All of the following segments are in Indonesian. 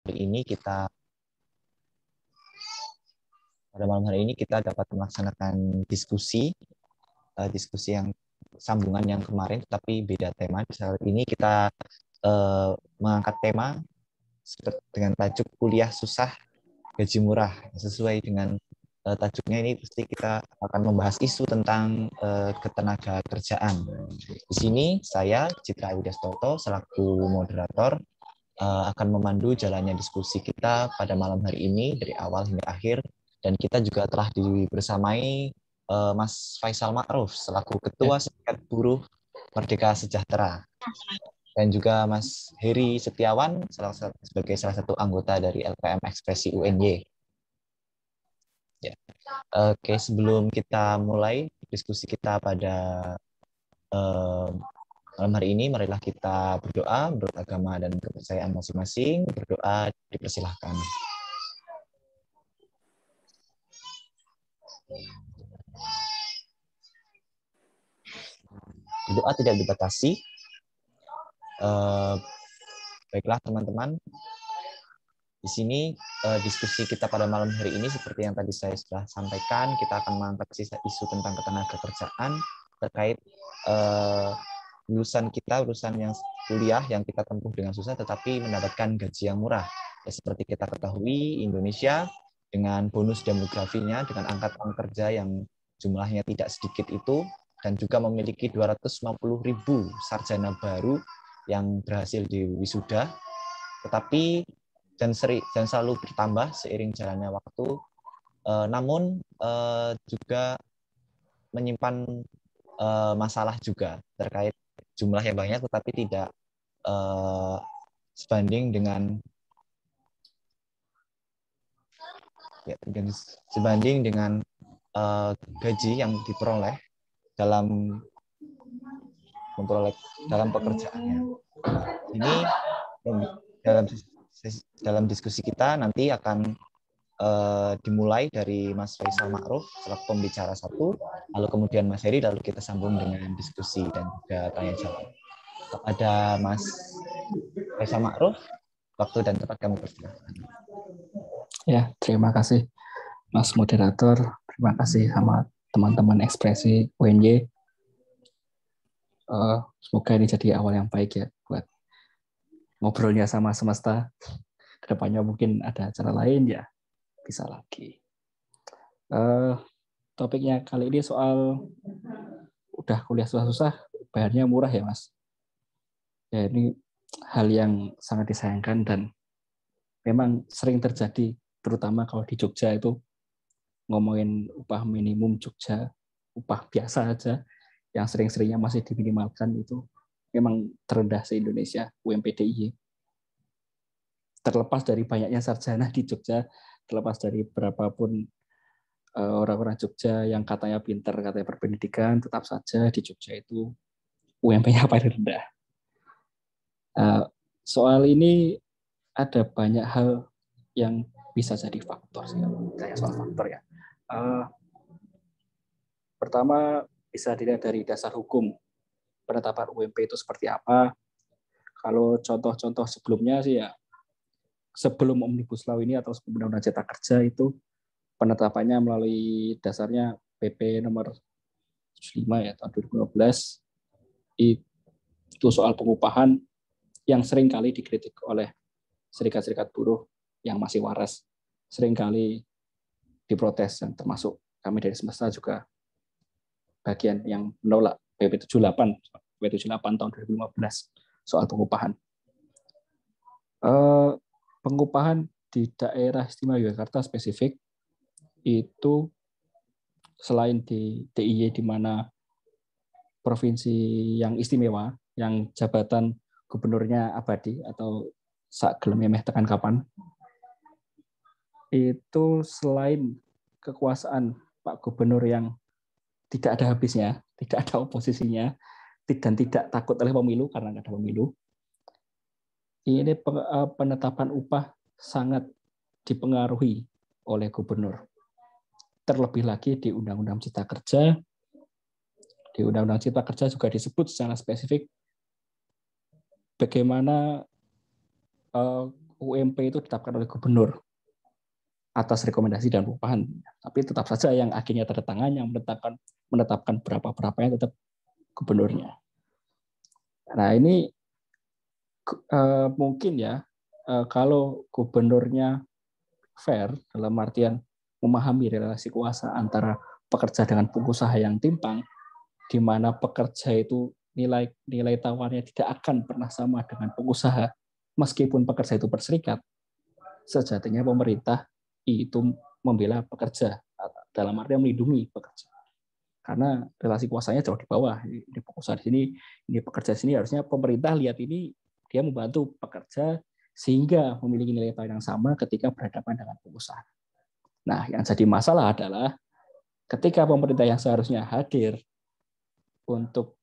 malam hari ini kita dapat melaksanakan diskusi yang sambungan yang kemarin, tapi beda tema. Saat ini kita mengangkat tema dengan tajuk kuliah susah gaji murah. Sesuai dengan tajuknya ini, pasti kita akan membahas isu tentang ketenaga kerjaan. Di sini saya Citra Widastoto selaku moderator akan memandu jalannya diskusi kita pada malam hari ini dari awal hingga akhir, dan kita juga telah dibersamai Mas Faisal Ma'ruf selaku Ketua Serikat Buruh Merdeka Sejahtera, dan juga Mas Heri Setiawan sebagai salah satu anggota dari LPM Ekspresi UNY. Ya. Oke, sebelum kita mulai diskusi kita pada malam hari ini, marilah kita berdoa menurut agama dan kepercayaan masing-masing. Berdoa dipersilahkan. Doa tidak dibatasi. Baiklah teman-teman, di sini diskusi kita pada malam hari ini seperti yang tadi saya sudah sampaikan, kita akan mengangkat isu tentang ketenaga kerjaan terkait lulusan yang kuliah yang kita tempuh dengan susah tetapi mendapatkan gaji yang murah. Ya, seperti kita ketahui, Indonesia dengan bonus demografinya, dengan angkatan kerja yang jumlahnya tidak sedikit itu, dan juga memiliki 250.000 sarjana baru yang berhasil diwisuda, tetapi dan selalu bertambah seiring jalannya waktu, namun juga menyimpan masalah juga terkait jumlah yang banyak tetapi tidak sebanding dengan gaji yang diperoleh dalam pekerjaannya. Ini dalam diskusi kita nanti akan dimulai dari Mas Faisal Ma'ruf selaku pembicara 1, lalu kemudian Mas Heri, lalu kita sambung dengan diskusi dan juga tanya jawab. Kepada Mas Faisal Ma'ruf, waktu dan tempat kami persilakan. Ya, terima kasih Mas Moderator, terima kasih sama teman-teman Ekspresi UNY. Semoga ini jadi awal yang baik ya buat ngobrolnya sama semesta. Kedepannya mungkin ada acara lain ya, bisa lagi. Topiknya kali ini soal udah kuliah susah-susah, bayarnya murah ya Mas. Ya ini hal yang sangat disayangkan dan memang sering terjadi, terutama kalau di Jogja itu ngomongin upah minimum Jogja, upah biasa aja, yang sering-seringnya masih diminimalkan itu memang terendah se-Indonesia, UMP DIY. Terlepas dari banyaknya sarjana di Jogja, terlepas dari berapapun orang-orang Jogja yang katanya pintar, katanya berpendidikan, tetap saja di Jogja itu UMP-nya paling rendah. Soal ini ada banyak hal yang bisa jadi faktor sih, misalnya soal faktor ya. Pertama bisa dilihat dari dasar hukum penetapan UMP itu seperti apa. Kalau contoh-contoh sebelumnya sih ya, sebelum Omnibus Law ini atau sebelum Undang-Undang Cipta Kerja itu penetapannya melalui dasarnya PP nomor 75 ya tahun 2015, itu soal pengupahan yang sering kali dikritik oleh serikat-serikat buruh yang masih waras, sering kali diprotes, dan termasuk kami dari Semesta juga bagian yang menolak PP 78 tahun 2015 soal pengupahan. Pengupahan di daerah istimewa Yogyakarta spesifik itu selain di DIY di mana provinsi yang istimewa, yang jabatan gubernurnya abadi atau sak gelem meh tekan kapan, itu selain kekuasaan Pak Gubernur yang tidak ada habisnya, tidak ada oposisinya, dan tidak takut oleh pemilu karena nggak ada pemilu, ini penetapan upah sangat dipengaruhi oleh gubernur. Terlebih lagi di Undang-Undang Cipta Kerja. Di Undang-Undang Cipta Kerja juga disebut secara spesifik bagaimana UMP itu ditetapkan oleh gubernur atas rekomendasi dan pengupahan. Tapi tetap saja yang akhirnya tanda tangan yang menetapkan berapa-berapanya tetap gubernurnya. Nah ini mungkin ya kalau gubernurnya fair dalam artian memahami relasi kuasa antara pekerja dengan pengusaha yang timpang, di mana pekerja itu nilai tawarnya tidak akan pernah sama dengan pengusaha, meskipun pekerja itu berserikat, sejatinya pemerintah itu membela pekerja dalam artian melindungi pekerja. Karena relasi kuasanya jauh di bawah. Ini pengusaha di sini, ini pekerja di sini, harusnya pemerintah lihat ini dia membantu pekerja sehingga memiliki nilai tawar yang sama ketika berhadapan dengan pengusaha. Nah, yang jadi masalah adalah ketika pemerintah yang seharusnya hadir untuk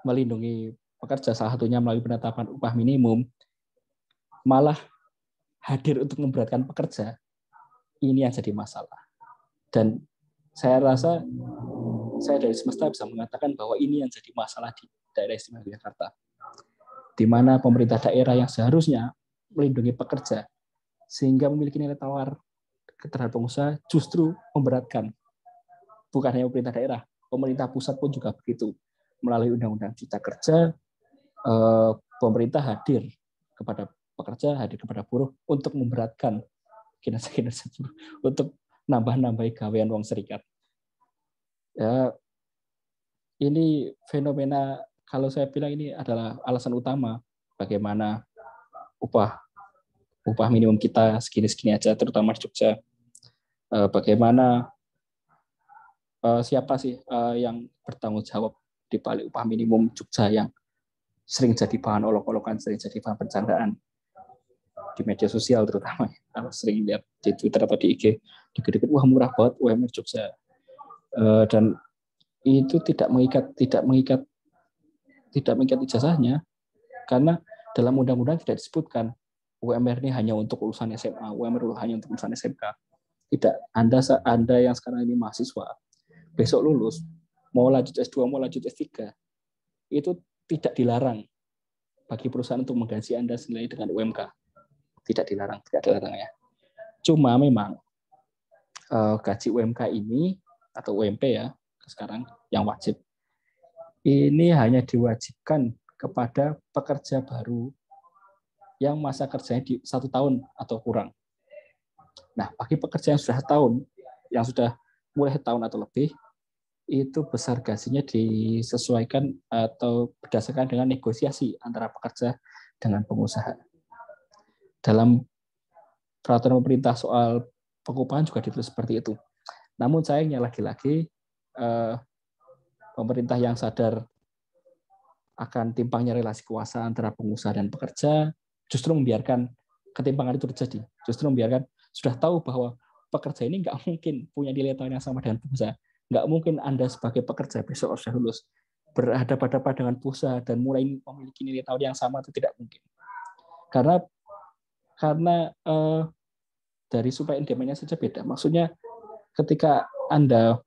melindungi pekerja, salah satunya melalui penetapan upah minimum, malah hadir untuk memberatkan pekerja. Ini yang jadi masalah. Dan saya rasa saya dari semesta bisa mengatakan bahwa ini yang jadi masalah di daerah istimewa Yogyakarta, di mana pemerintah daerah yang seharusnya melindungi pekerja sehingga memiliki nilai tawar terhadap pengusaha justru memberatkan. Bukan hanya pemerintah daerah, pemerintah pusat pun juga begitu. Melalui Undang-Undang Cipta Kerja, pemerintah hadir kepada pekerja, hadir kepada buruh untuk memberatkan kinerja-kinerja buruh, untuk nambah-nambahi gawean wong serikat. Ya, ini fenomena, kalau saya bilang ini adalah alasan utama bagaimana upah minimum kita segini-segini aja, terutama di Jogja. Bagaimana siapa sih yang bertanggung jawab di balik upah minimum Jogja yang sering jadi bahan olok-olokan, sering jadi bahan bercandaan di media sosial terutama. Kalau sering lihat di Twitter atau di IG, dikit-dikit wah murah banget UMR Jogja. Dan itu tidak mengikat ijazahnya, karena dalam undang-undang tidak disebutkan UMR ini hanya untuk lulusan SMA, UMR hanya untuk lulusan SMK. Tidak. Anda yang sekarang ini mahasiswa, besok lulus, mau lanjut S2, mau lanjut S3, itu tidak dilarang bagi perusahaan untuk menggaji Anda senilai dengan UMK. Tidak dilarang ya. Cuma memang gaji UMK ini atau UMP ya sekarang yang wajib ini hanya diwajibkan kepada pekerja baru yang masa kerjanya di 1 tahun atau kurang. Nah, bagi pekerja yang sudah mulai tahun atau lebih, itu besar gajinya disesuaikan atau berdasarkan dengan negosiasi antara pekerja dengan pengusaha. Dalam peraturan pemerintah soal pengupahan juga ditulis seperti itu. Namun sayangnya lagi-lagi pemerintah yang sadar akan timpangnya relasi kuasa antara pengusaha dan pekerja justru membiarkan ketimpangan itu terjadi. Justru membiarkan, sudah tahu bahwa pekerja ini nggak mungkin punya nilai tawar yang sama dengan pengusaha. Nggak mungkin Anda sebagai pekerja besok sudah lulus berhadapan-hadapan dengan pengusaha dan mulai memiliki nilai tawar yang sama, itu tidak mungkin. Karena dari supply and demand-nya saja beda. Maksudnya ketika Anda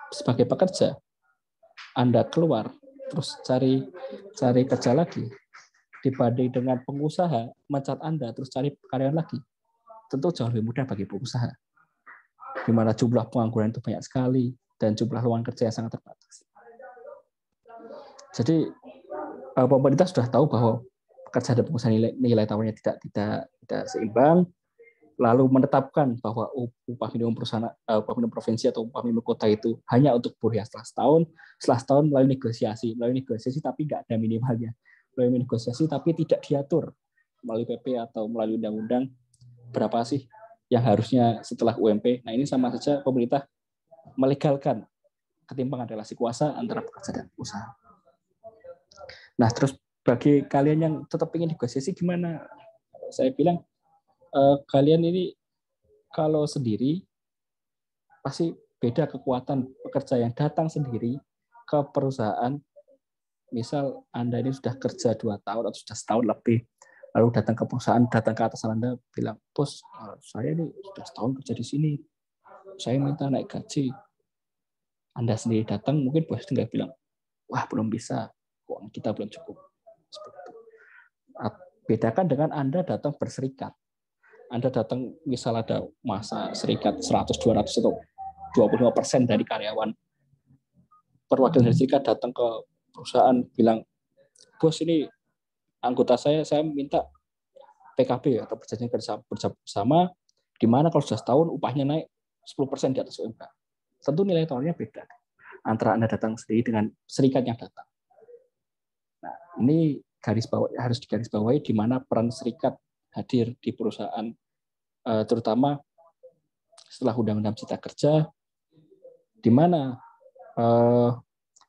sebagai pekerja, Anda keluar terus cari kerja lagi, dibanding dengan pengusaha mencat Anda terus cari karyawan lagi, tentu jauh lebih mudah bagi pengusaha, di mana jumlah pengangguran itu banyak sekali dan jumlah lowongan kerja yang sangat terbatas. Jadi pemerintah sudah tahu bahwa pekerja dan pengusaha nilai tawarnya tidak seimbang, lalu menetapkan bahwa upah minimum perusahaan, upah minimum provinsi atau upah minimum kota itu hanya untuk buruh yang setelah setahun melalui negosiasi tapi nggak ada minimalnya, melalui negosiasi tapi tidak diatur melalui PP atau melalui undang-undang berapa sih yang harusnya setelah UMP. Nah ini sama saja pemerintah melegalkan ketimpangan relasi kuasa antara pekerja dan usaha. Nah terus bagi kalian yang tetap ingin negosiasi gimana? Saya bilang kalian ini kalau sendiri pasti beda kekuatan pekerja yang datang sendiri ke perusahaan. Misal Anda ini sudah kerja 2 tahun atau sudah setahun lebih, lalu datang ke perusahaan, datang ke atasan Anda bilang, bos, saya ini sudah setahun kerja di sini, saya minta naik gaji. Anda sendiri datang, mungkin bos nggak bilang, wah belum bisa, keuangan kita belum cukup. Seperti itu. Bedakan dengan Anda datang berserikat. Anda datang misal ada masa serikat 100, 200 atau 25% dari karyawan perwakilan dari serikat datang ke perusahaan bilang, bos ini anggota saya minta PKB atau perjanjian kerja bersama, di mana kalau sudah setahun upahnya naik 10% di atas UMK. Tentu nilai tawarnya beda antara Anda datang sendiri dengan serikat yang datang. Nah, ini harus digarisbawahi di mana peran serikat hadir di perusahaan, terutama setelah Undang-Undang Cipta Kerja, di mana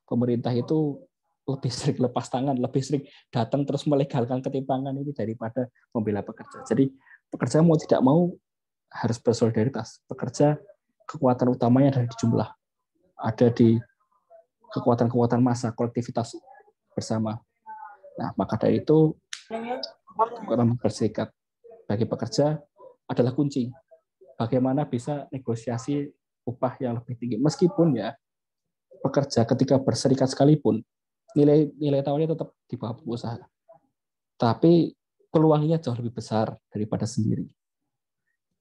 pemerintah itu lebih sering lepas tangan, lebih sering datang terus melegalkan ketimpangan ini daripada membela pekerja. Jadi pekerja mau tidak mau harus bersolidaritas. Pekerja kekuatan utamanya ada di jumlah, ada di kekuatan-kekuatan massa, kolektivitas bersama. Nah, maka dari itu kekuatan berserikat bagi pekerja adalah kunci. Bagaimana bisa negosiasi upah yang lebih tinggi, meskipun ya pekerja ketika berserikat sekalipun nilai tawarnya tetap di bawah pengusaha, tapi peluangnya jauh lebih besar daripada sendiri.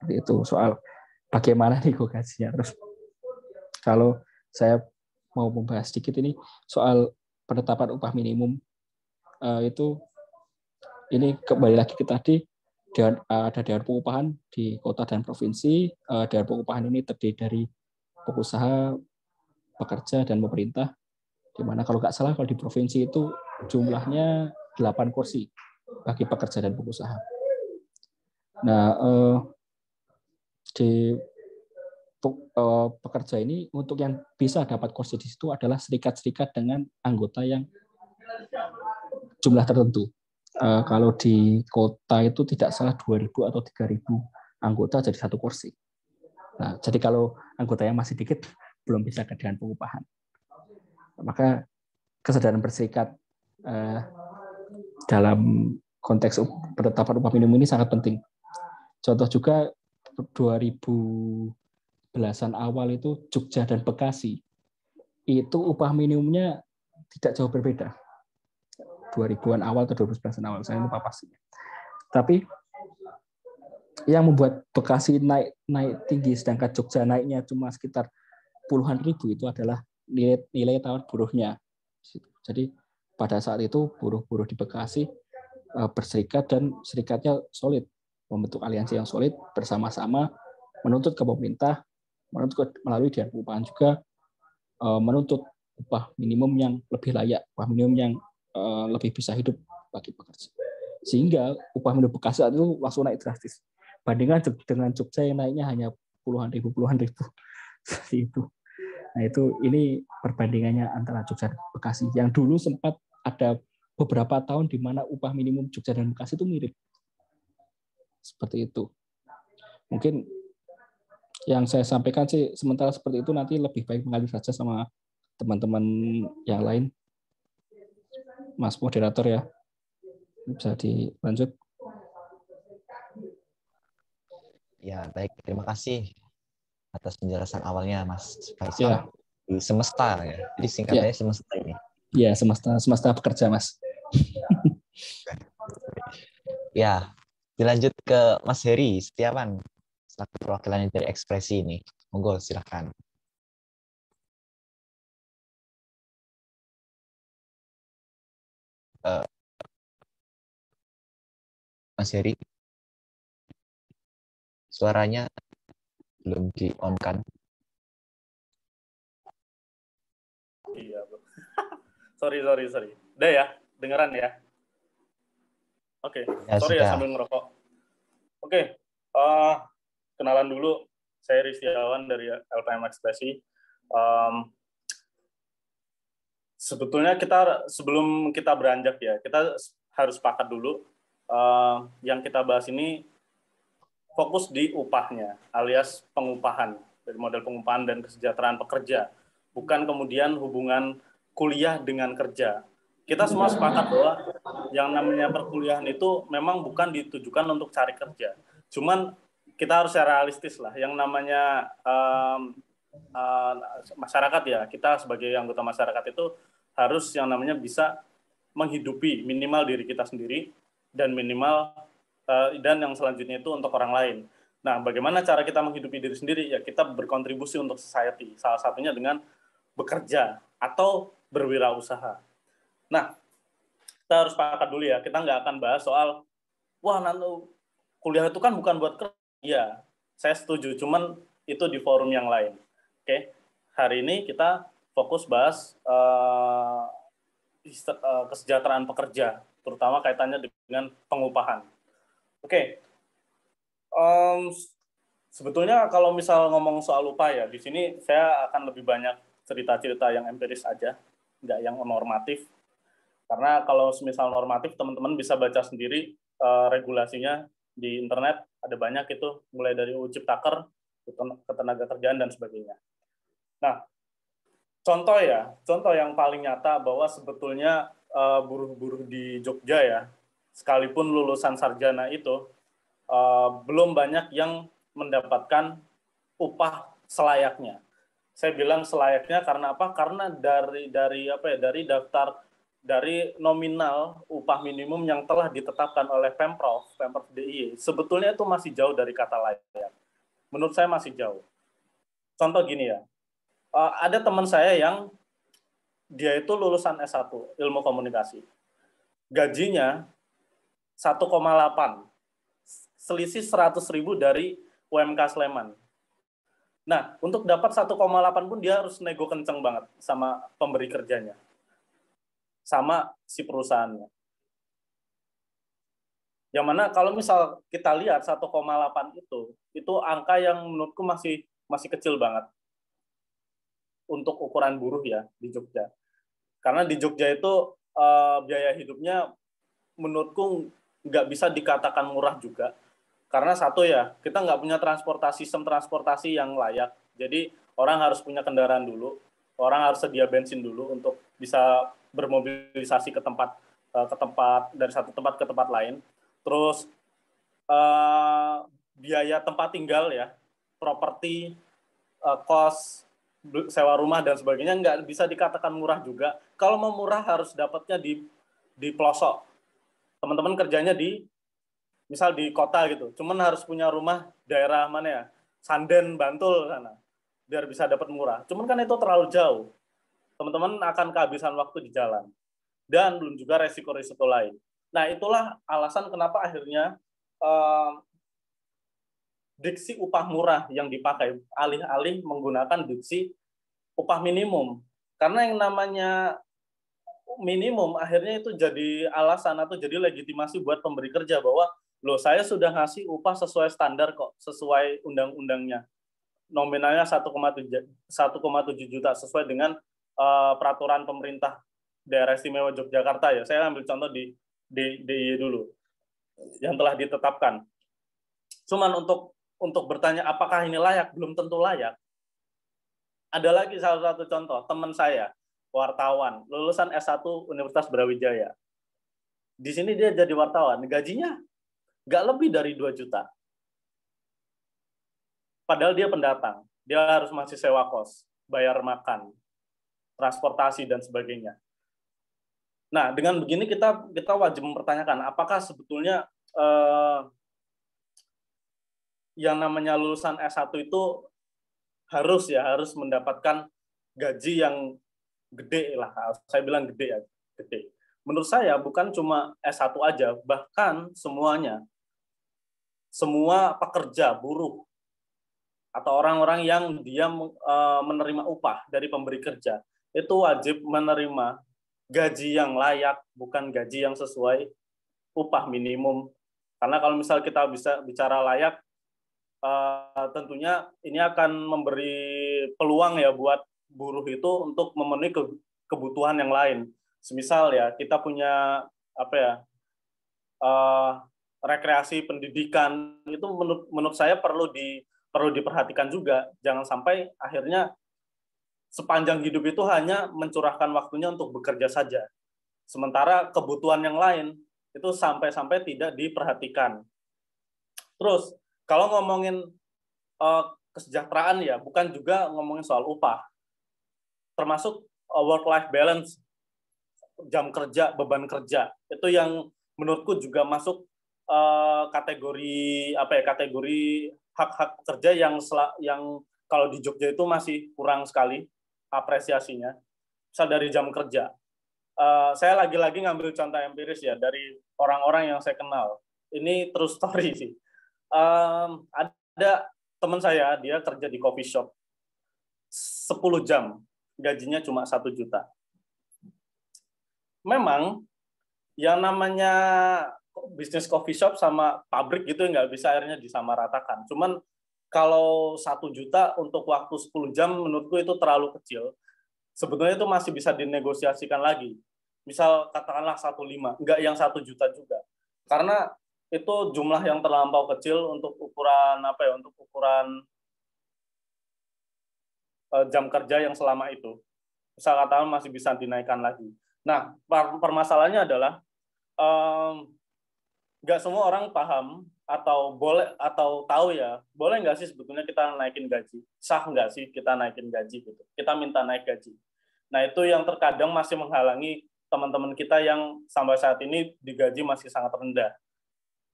Itu soal bagaimana negosiasinya. Terus kalau saya mau membahas sedikit ini soal penetapan upah minimum, itu ini kembali lagi ke tadi, ada Dewan Pengupahan di kota dan provinsi. Dewan Pengupahan ini terdiri dari pengusaha, pekerja, dan pemerintah. Di mana kalau nggak salah kalau di provinsi itu jumlahnya 8 kursi bagi pekerja dan pengusaha. Nah, di pekerja ini untuk yang bisa dapat kursi di situ adalah serikat-serikat dengan anggota yang jumlah tertentu. Kalau di kota itu tidak salah 2.000 atau 3.000 anggota jadi satu kursi. Nah, jadi kalau anggotanya masih dikit belum bisa ke Dewan Pengupahan. Maka kesadaran berserikat dalam konteks penetapan upah minimum ini sangat penting. Contoh juga 2010-an awal itu Jogja dan Bekasi itu upah minimumnya tidak jauh berbeda. 2000-an awal atau 2011-an awal, saya lupa pastinya. Tapi yang membuat Bekasi naik tinggi sedangkan Jogja naiknya cuma sekitar puluhan ribu itu adalah nilai tawar buruhnya. Jadi pada saat itu buruh-buruh di Bekasi berserikat dan serikatnya solid, membentuk aliansi yang solid bersama-sama menuntut ke pemerintah, menuntut melalui Dewan Pengupahan juga menuntut upah minimum yang lebih layak, upah minimum yang lebih bisa hidup bagi pekerja. Sehingga upah minimum Bekasi itu langsung naik drastis. Bandingkan dengan Jogja yang naiknya hanya puluhan ribu. Seperti itu. Nah, ini perbandingannya antara Jogja dan Bekasi. Yang dulu sempat ada beberapa tahun di mana upah minimum Jogja dan Bekasi itu mirip. Seperti itu. Mungkin yang saya sampaikan sih sementara seperti itu, nanti lebih baik mengalir saja sama teman-teman yang lain. Mas moderator ya, bisa dilanjut. Ya, baik. Terima kasih atas penjelasan awalnya, Mas Faisal. Ya. Di Semesta ya. Jadi singkatannya Semesta ini. Ya, semesta pekerja, Mas. Ya, dilanjut ke Mas Heri Setiawan, selaku perwakilan dari Ekspresi ini. Monggo, silakan. Mas Heri, suaranya belum di-on kan? Iya, bro. sorry. Udah ya, dengeran ya. Oke, Ya, sorry sudah. ya sambil ngerokok. Oke, kenalan dulu. Saya Heri Setiawan dari LPM Ekspresi. Sebetulnya sebelum kita beranjak ya, kita harus sepakat dulu. Yang kita bahas ini fokus di upahnya, alias pengupahan, dari model pengupahan dan kesejahteraan pekerja. Bukan kemudian hubungan kuliah dengan kerja. Kita semua sepakat bahwa yang namanya perkuliahan itu memang bukan ditujukan untuk cari kerja. Cuman kita harus realistis lah. Yang namanya masyarakat ya, kita sebagai anggota masyarakat itu harus yang namanya bisa menghidupi minimal diri kita sendiri, dan minimal dan yang selanjutnya itu untuk orang lain. Nah, bagaimana cara kita menghidupi diri sendiri? Ya, kita berkontribusi untuk society. Salah satunya dengan bekerja atau berwirausaha. Nah, kita harus sepakat dulu ya. Kita nggak akan bahas soal, wah, nanti kuliah itu kan bukan buat kerja. Ya, saya setuju. Cuman itu di forum yang lain. Oke, hari ini kita fokus bahas kesejahteraan pekerja, terutama kaitannya dengan pengupahan. Oke. Sebetulnya kalau misal ngomong soal upah ya, di sini saya akan lebih banyak cerita-cerita yang empiris aja, nggak yang normatif. Karena kalau misal normatif, teman-teman bisa baca sendiri regulasinya di internet, ada banyak itu, mulai dari UU Ciptaker, ketenagakerjaan, dan sebagainya. Nah, contoh yang paling nyata bahwa sebetulnya buruh-buruh di Jogja ya, sekalipun lulusan sarjana itu, belum banyak yang mendapatkan upah selayaknya. Saya bilang selayaknya karena apa? Karena dari nominal upah minimum yang telah ditetapkan oleh Pemprov DIY, sebetulnya itu masih jauh dari kata layak. Menurut saya masih jauh. Contoh gini ya, ada teman saya yang dia itu lulusan S1 ilmu komunikasi. Gajinya 1,8, selisih 100.000 dari UMK Sleman. Nah, untuk dapat 1,8 pun dia harus nego kenceng banget sama pemberi kerjanya, sama si perusahaannya. Yang mana kalau misal kita lihat 1,8 itu angka yang menurutku masih kecil banget untuk ukuran buruh ya di Jogja. Karena di Jogja itu biaya hidupnya menurutku nggak bisa dikatakan murah juga. Karena satu ya, kita nggak punya sistem transportasi yang layak. Jadi orang harus punya kendaraan dulu, orang harus sedia bensin dulu untuk bisa bermobilisasi ke tempat dari satu tempat ke tempat lain. Terus biaya tempat tinggal ya, properti, kos, sewa rumah dan sebagainya nggak bisa dikatakan murah juga. Kalau mau murah harus dapatnya di pelosok. Teman-teman kerjanya misal di kota gitu, cuman harus punya rumah daerah mana ya, Sanden, Bantul sana, biar bisa dapat murah. Cuman kan itu terlalu jauh, teman-teman akan kehabisan waktu di jalan, dan belum juga resiko-resiko lain. Nah, itulah alasan kenapa akhirnya diksi upah murah yang dipakai, alih-alih menggunakan diksi upah minimum. Karena yang namanya minimum akhirnya itu jadi alasan atau jadi legitimasi buat pemberi kerja bahwa loh, saya sudah ngasih upah sesuai standar kok, sesuai undang-undangnya. Nominalnya 1,7 juta sesuai dengan peraturan pemerintah Daerah Istimewa Yogyakarta ya. Saya ambil contoh di DIY dulu yang telah ditetapkan. Cuman untuk bertanya apakah ini layak, belum tentu layak. Ada lagi salah satu contoh, teman saya, wartawan, lulusan S1 Universitas Brawijaya. Di sini dia jadi wartawan, gajinya nggak lebih dari 2 juta. Padahal dia pendatang, dia harus masih sewa kos, bayar makan, transportasi, dan sebagainya. Nah, dengan begini kita wajib mempertanyakan, apakah sebetulnya yang namanya lulusan S1 itu harus mendapatkan gaji yang gede lah. Saya bilang gede ya, gede. Menurut saya bukan cuma S1 aja, bahkan semuanya. Semua pekerja, buruh, atau orang-orang yang dia menerima upah dari pemberi kerja, itu wajib menerima gaji yang layak, bukan gaji yang sesuai upah minimum. Karena kalau misal kita bisa bicara layak, tentunya ini akan memberi peluang ya buat buruh itu untuk memenuhi kebutuhan yang lain. Semisal ya, kita punya rekreasi pendidikan, itu menurut saya perlu diperhatikan juga. Jangan sampai akhirnya sepanjang hidup itu hanya mencurahkan waktunya untuk bekerja saja. Sementara kebutuhan yang lain itu sampai-sampai tidak diperhatikan. Terus, kalau ngomongin kesejahteraan ya, bukan juga ngomongin soal upah. Termasuk work-life balance, jam kerja, beban kerja. Itu yang menurutku juga masuk kategori kategori hak-hak pekerja yang kalau di Jogja itu masih kurang sekali apresiasinya. Misal dari jam kerja. Saya lagi-lagi ngambil contoh empiris ya dari orang-orang yang saya kenal. Ini true story sih. Ada teman saya, dia kerja di coffee shop 10 jam, gajinya cuma 1 juta. Memang yang namanya bisnis coffee shop sama pabrik gitu nggak bisa akhirnya disamaratakan. Cuman kalau 1 juta untuk waktu 10 jam menurutku itu terlalu kecil. Sebetulnya itu masih bisa dinegosiasikan lagi. Misal katakanlah 1,5, nggak yang 1 juta juga. Karena itu jumlah yang terlampau kecil untuk ukuran untuk ukuran jam kerja yang selama itu. Misal katakan masih bisa dinaikkan lagi. Nah, permasalahannya adalah nggak semua orang paham atau boleh atau tahu ya, boleh nggak sih sebetulnya kita naikin gaji? Sah nggak sih kita naikin gaji gitu? Kita minta naik gaji. Nah, itu yang terkadang masih menghalangi teman-teman kita yang sampai saat ini digaji masih sangat rendah.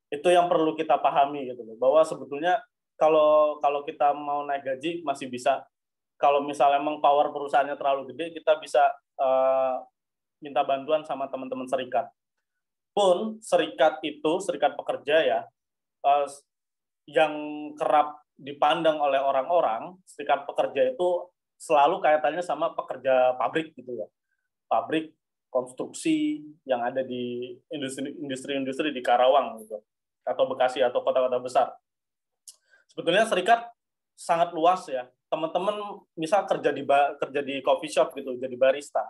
Itu yang perlu kita pahami gitu loh, bahwa sebetulnya kalau kita mau naik gaji masih bisa. Kalau misalnya emang power perusahaannya terlalu gede, kita bisa minta bantuan sama teman-teman serikat. Pun serikat itu, serikat pekerja ya, yang kerap dipandang oleh orang-orang, serikat pekerja itu selalu kaitannya sama pekerja pabrik gitu ya. Pabrik konstruksi yang ada di industri-industri di Karawang gitu, atau Bekasi atau kota-kota besar. Sebetulnya serikat sangat luas ya. Teman-teman misal kerja di coffee shop gitu, jadi barista.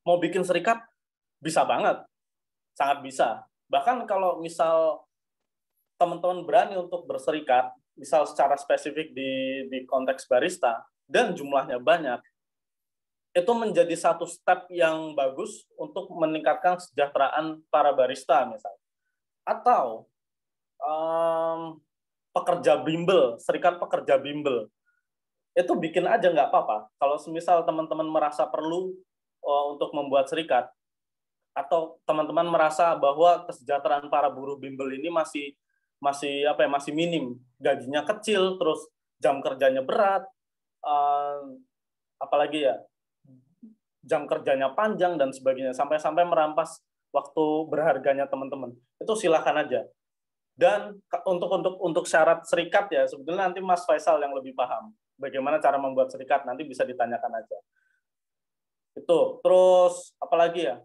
Mau bikin serikat bisa banget. Sangat bisa. Bahkan kalau misal teman-teman berani untuk berserikat, misal secara spesifik di konteks barista, dan jumlahnya banyak, itu menjadi satu step yang bagus untuk meningkatkan kesejahteraan para barista misalnya. Atau pekerja bimbel, serikat pekerja bimbel, itu bikin aja nggak apa-apa. Kalau semisal teman-teman merasa perlu untuk membuat serikat, atau teman-teman merasa bahwa kesejahteraan para buruh bimbel ini masih minim, gajinya kecil, terus jam kerjanya berat, apalagi ya jam kerjanya panjang dan sebagainya, sampai merampas waktu berharganya teman-teman. Itu silakan aja. Dan untuk syarat serikat ya sebetulnya nanti Mas Faisal yang lebih paham bagaimana cara membuat serikat, nanti bisa ditanyakan aja. Itu. Terus apalagi ya?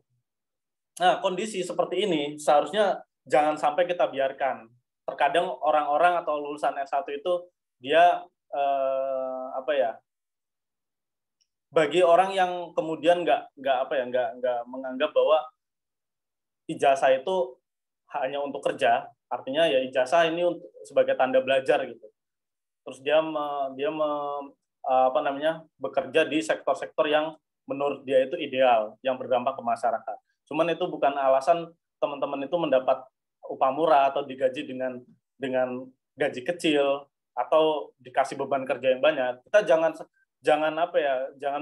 Nah, kondisi seperti ini seharusnya jangan sampai kita biarkan. Terkadang orang-orang atau lulusan S1 itu dia bagi orang yang kemudian nggak menganggap bahwa ijazah itu hanya untuk kerja, artinya ya ijazah ini sebagai tanda belajar gitu. Terus dia bekerja di sektor-sektor yang menurut dia itu ideal, yang berdampak ke masyarakat. Cuman itu bukan alasan teman-teman itu mendapat upah murah atau digaji dengan gaji kecil atau dikasih beban kerja yang banyak. Kita jangan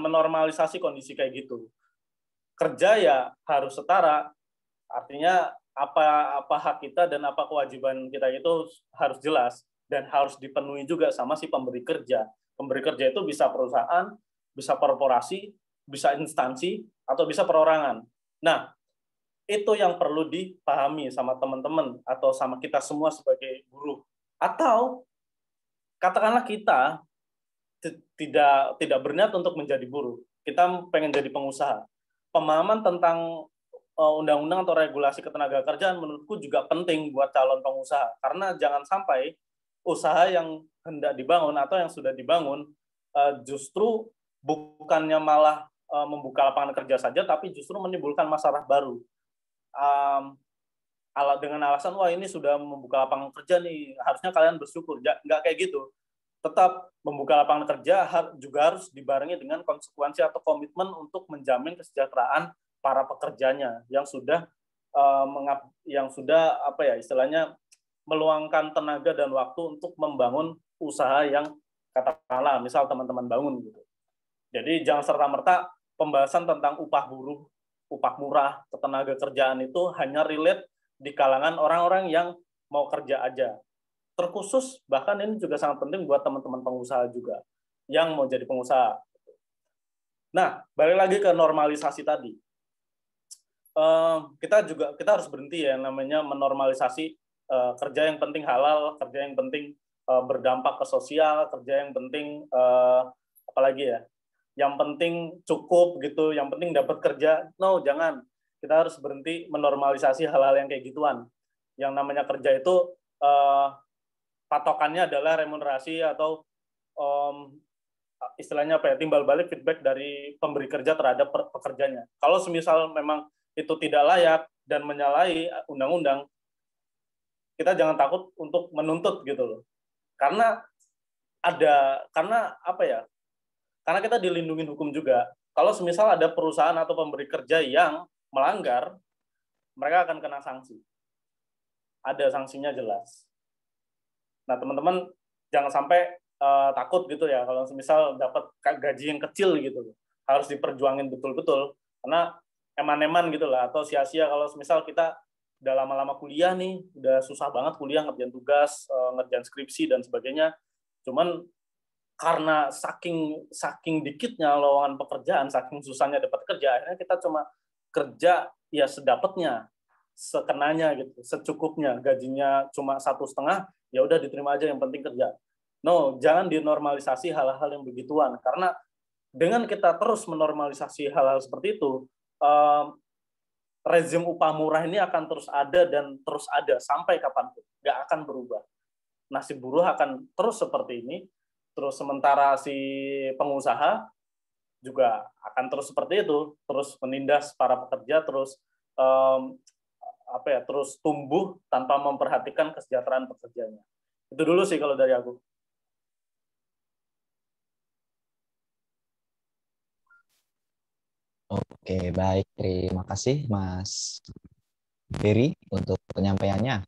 menormalisasi kondisi kayak gitu. Kerja ya harus setara. Artinya apa hak kita dan apa kewajiban kita itu harus jelas dan harus dipenuhi juga sama si pemberi kerja. Pemberi kerja itu bisa perusahaan, bisa korporasi, bisa instansi, atau bisa perorangan. Nah, itu yang perlu dipahami sama teman-teman atau sama kita semua sebagai buruh. Atau katakanlah kita tidak berniat untuk menjadi buruh. Kita pengen jadi pengusaha. Pemahaman tentang undang-undang atau regulasi ketenagakerjaan menurutku juga penting buat calon pengusaha. Karena jangan sampai usaha yang hendak dibangun atau yang sudah dibangun justru bukannya malah membuka lapangan kerja saja, tapi justru menimbulkan masalah baru. Dengan alasan, wah ini sudah membuka lapangan kerja nih, harusnya kalian bersyukur. Nggak kayak gitu. Tetap membuka lapangan kerja juga harus dibarengi dengan konsekuensi atau komitmen untuk menjamin kesejahteraan para pekerjanya yang sudah istilahnya meluangkan tenaga dan waktu untuk membangun usaha yang katakanlah misal teman-teman bangun gitu. Jadi jangan serta-merta pembahasan tentang upah buruh upah murah, ketenaga kerjaan itu hanya relate di kalangan orang-orang yang mau kerja aja. Terkhusus, bahkan ini juga sangat penting buat teman-teman pengusaha juga, yang mau jadi pengusaha. Nah, balik lagi ke normalisasi tadi. Kita harus berhenti ya, namanya menormalisasi kerja yang penting halal, kerja yang penting berdampak ke sosial, kerja yang penting apalagi ya, yang penting cukup gitu, yang penting dapat kerja. No, jangan. Kita harus berhenti menormalisasi hal-hal yang kayak gituan. Yang namanya kerja itu patokannya adalah remunerasi atau istilahnya apa ya, timbal balik feedback dari pemberi kerja terhadap pekerjanya. Kalau semisal memang itu tidak layak dan menyalahi undang-undang, kita jangan takut untuk menuntut gitu loh. Karena apa ya? Karena kita dilindungi hukum juga. Kalau semisal ada perusahaan atau pemberi kerja yang melanggar, mereka akan kena sanksi. Ada sanksinya jelas. Nah, teman-teman jangan sampai takut gitu ya kalau semisal dapat gaji yang kecil gitu. Harus diperjuangin betul-betul. Karena eman-eman gitu lah, atau sia-sia kalau semisal kita udah lama-lama kuliah nih, udah susah banget kuliah, ngerjain tugas, ngerjain skripsi dan sebagainya. Cuman karena saking dikitnya lowongan pekerjaan, saking susahnya dapat kerja, akhirnya kita cuma kerja ya sedapatnya, sekenanya gitu, secukupnya, gajinya cuma 1,5, ya udah diterima aja, yang penting kerja. No, jangan dinormalisasi hal-hal yang begituan, karena dengan kita terus menormalisasi hal-hal seperti itu, rezim upah murah ini akan terus ada dan terus ada sampai kapanpun, nggak akan berubah. Nasib buruh akan terus seperti ini, terus sementara si pengusaha juga akan terus seperti itu, terus menindas para pekerja, terus terus tumbuh tanpa memperhatikan kesejahteraan pekerjanya. Itu dulu sih kalau dari aku. Oke, baik. Terima kasih Mas Ferry untuk penyampaiannya.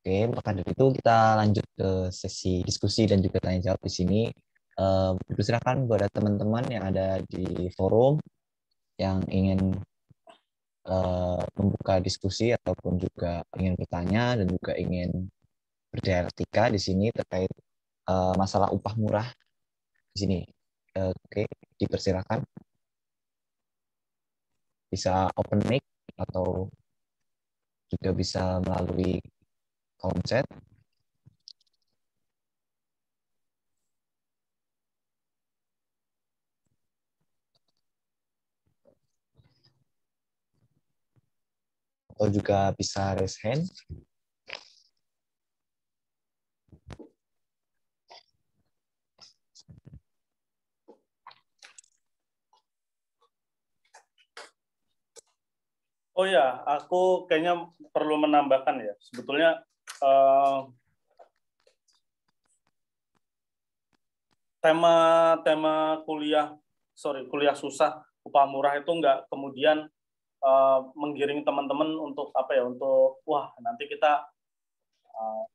Oke, maka dari itu kita lanjut ke sesi diskusi dan juga tanya jawab di sini. Silakan buat teman-teman yang ada di forum yang ingin membuka diskusi ataupun juga ingin bertanya dan juga ingin berdialektika di sini terkait masalah upah murah di sini. Oke, dipersilakan. Bisa open mic atau juga bisa melalui kolom chat. Atau juga bisa raise hand. Oh ya, aku kayaknya perlu menambahkan ya. Sebetulnya tema kuliah susah upah murah itu nggak kemudian menggiring teman-teman untuk untuk wah nanti kita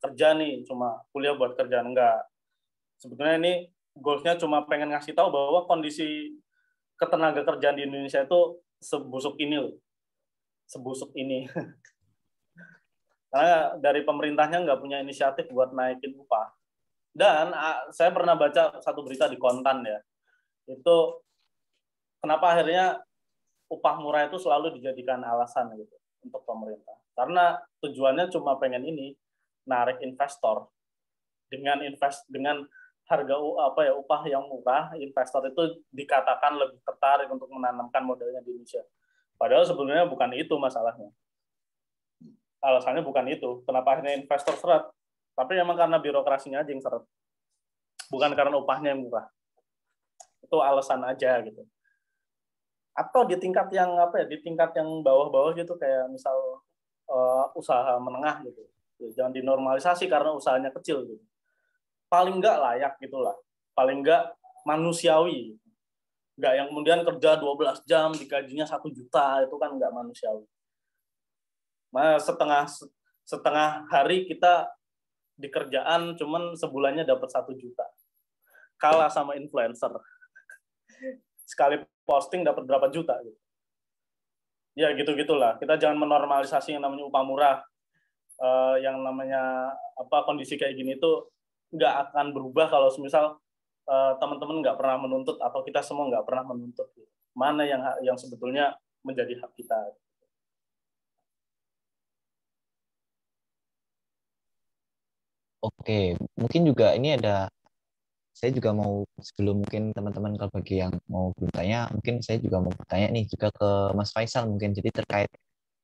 kerja nih, cuma kuliah buat kerjaan. Enggak. Sebetulnya ini goals-nya cuma pengen ngasih tahu bahwa kondisi ketenaga kerjaan di Indonesia itu sebusuk ini loh. Sebusuk ini. Karena dari pemerintahnya nggak punya inisiatif buat naikin upah. Dan saya pernah baca satu berita di Kontan ya, itu kenapa akhirnya upah murah itu selalu dijadikan alasan gitu untuk pemerintah. Karena tujuannya cuma pengen ini, narik investor. Dengan harga upah yang murah, investor itu dikatakan lebih tertarik untuk menanamkan modalnya di Indonesia. Padahal sebenarnya bukan itu masalahnya. Alasannya bukan itu. Kenapa akhirnya investor seret? Tapi memang karena birokrasinya aja yang seret. Bukan karena upahnya yang murah. Itu alasan aja gitu. Atau di tingkat yang di tingkat yang bawah-bawah gitu, kayak misal usaha menengah gitu. Jangan dinormalisasi karena usahanya kecil gitu. Paling enggak layak gitulah. Paling enggak manusiawi. Enggak yang kemudian kerja 12 jam digajinya 1 juta, itu kan enggak manusiawi. Nah, setengah hari kita di kerjaan cuman sebulannya dapat 1 juta. Kalah sama influencer. Sekali posting dapat berapa juta gitu. Ya gitu-gitulah. Kita jangan menormalisasi yang namanya upah murah. Yang namanya kondisi kayak gini itu nggak akan berubah kalau misal teman-teman nggak pernah menuntut atau kita semua nggak pernah menuntut. Mana yang sebetulnya menjadi hak kita. Oke, mungkin juga ini saya juga mau, sebelum mungkin teman-teman kalau bagi yang mau bertanya, mungkin saya juga mau bertanya nih juga ke Mas Faisal mungkin, jadi terkait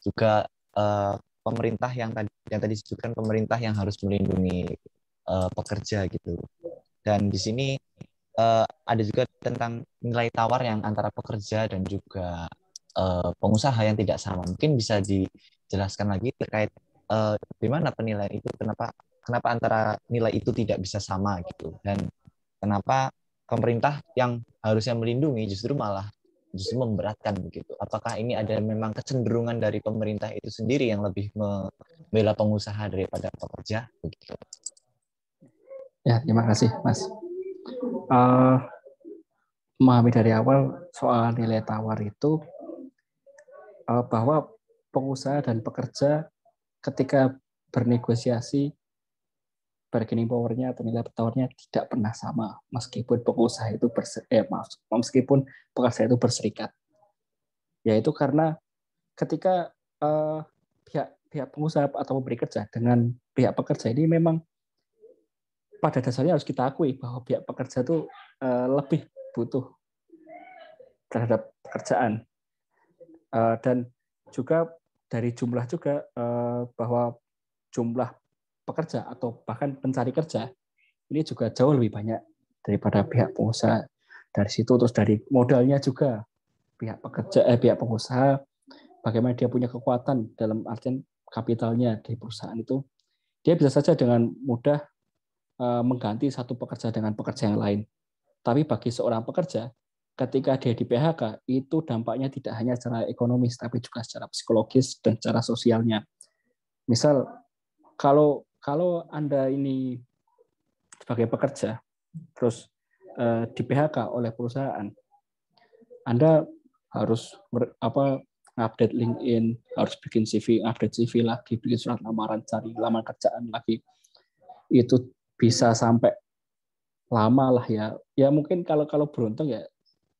juga pemerintah yang tadi disebutkan, pemerintah yang harus melindungi pekerja gitu. Dan di sini ada juga tentang nilai tawar yang antara pekerja dan juga pengusaha yang tidak sama. Mungkin bisa dijelaskan lagi terkait di mana penilaian itu, kenapa antara nilai itu tidak bisa sama gitu, dan kenapa pemerintah yang harusnya melindungi justru memberatkan begitu. Apakah ini ada memang kecenderungan dari pemerintah itu sendiri yang lebih membela pengusaha daripada pekerja begitu? Ya, terima kasih, Mas. Memahami dari awal soal nilai tawar itu, bahwa pengusaha dan pekerja ketika bernegosiasi, bargaining power-nya atau nilai tawarnya tidak pernah sama, meskipun pengusaha itu meskipun pekerja itu berserikat. Yaitu karena ketika pihak pengusaha atau pemberi kerja dengan pihak pekerja ini memang pada dasarnya harus kita akui bahwa pihak pekerja itu lebih butuh terhadap pekerjaan, dan juga dari jumlah juga bahwa jumlah pekerja atau bahkan pencari kerja ini juga jauh lebih banyak daripada pihak pengusaha. Dari situ terus dari modalnya juga pihak pengusaha, bagaimana dia punya kekuatan dalam artian kapitalnya di perusahaan itu, dia bisa saja dengan mudah mengganti satu pekerja dengan pekerja yang lain. Tapi bagi seorang pekerja, ketika dia di PHK, itu dampaknya tidak hanya secara ekonomis, tapi juga secara psikologis dan secara sosialnya. Misal, kalau Anda ini sebagai pekerja, terus di PHK oleh perusahaan, Anda harus update LinkedIn, harus bikin CV, update CV lagi, bikin surat lamaran, cari lamaran kerjaan lagi. Itu bisa sampai lama lah ya. Ya mungkin kalau beruntung ya,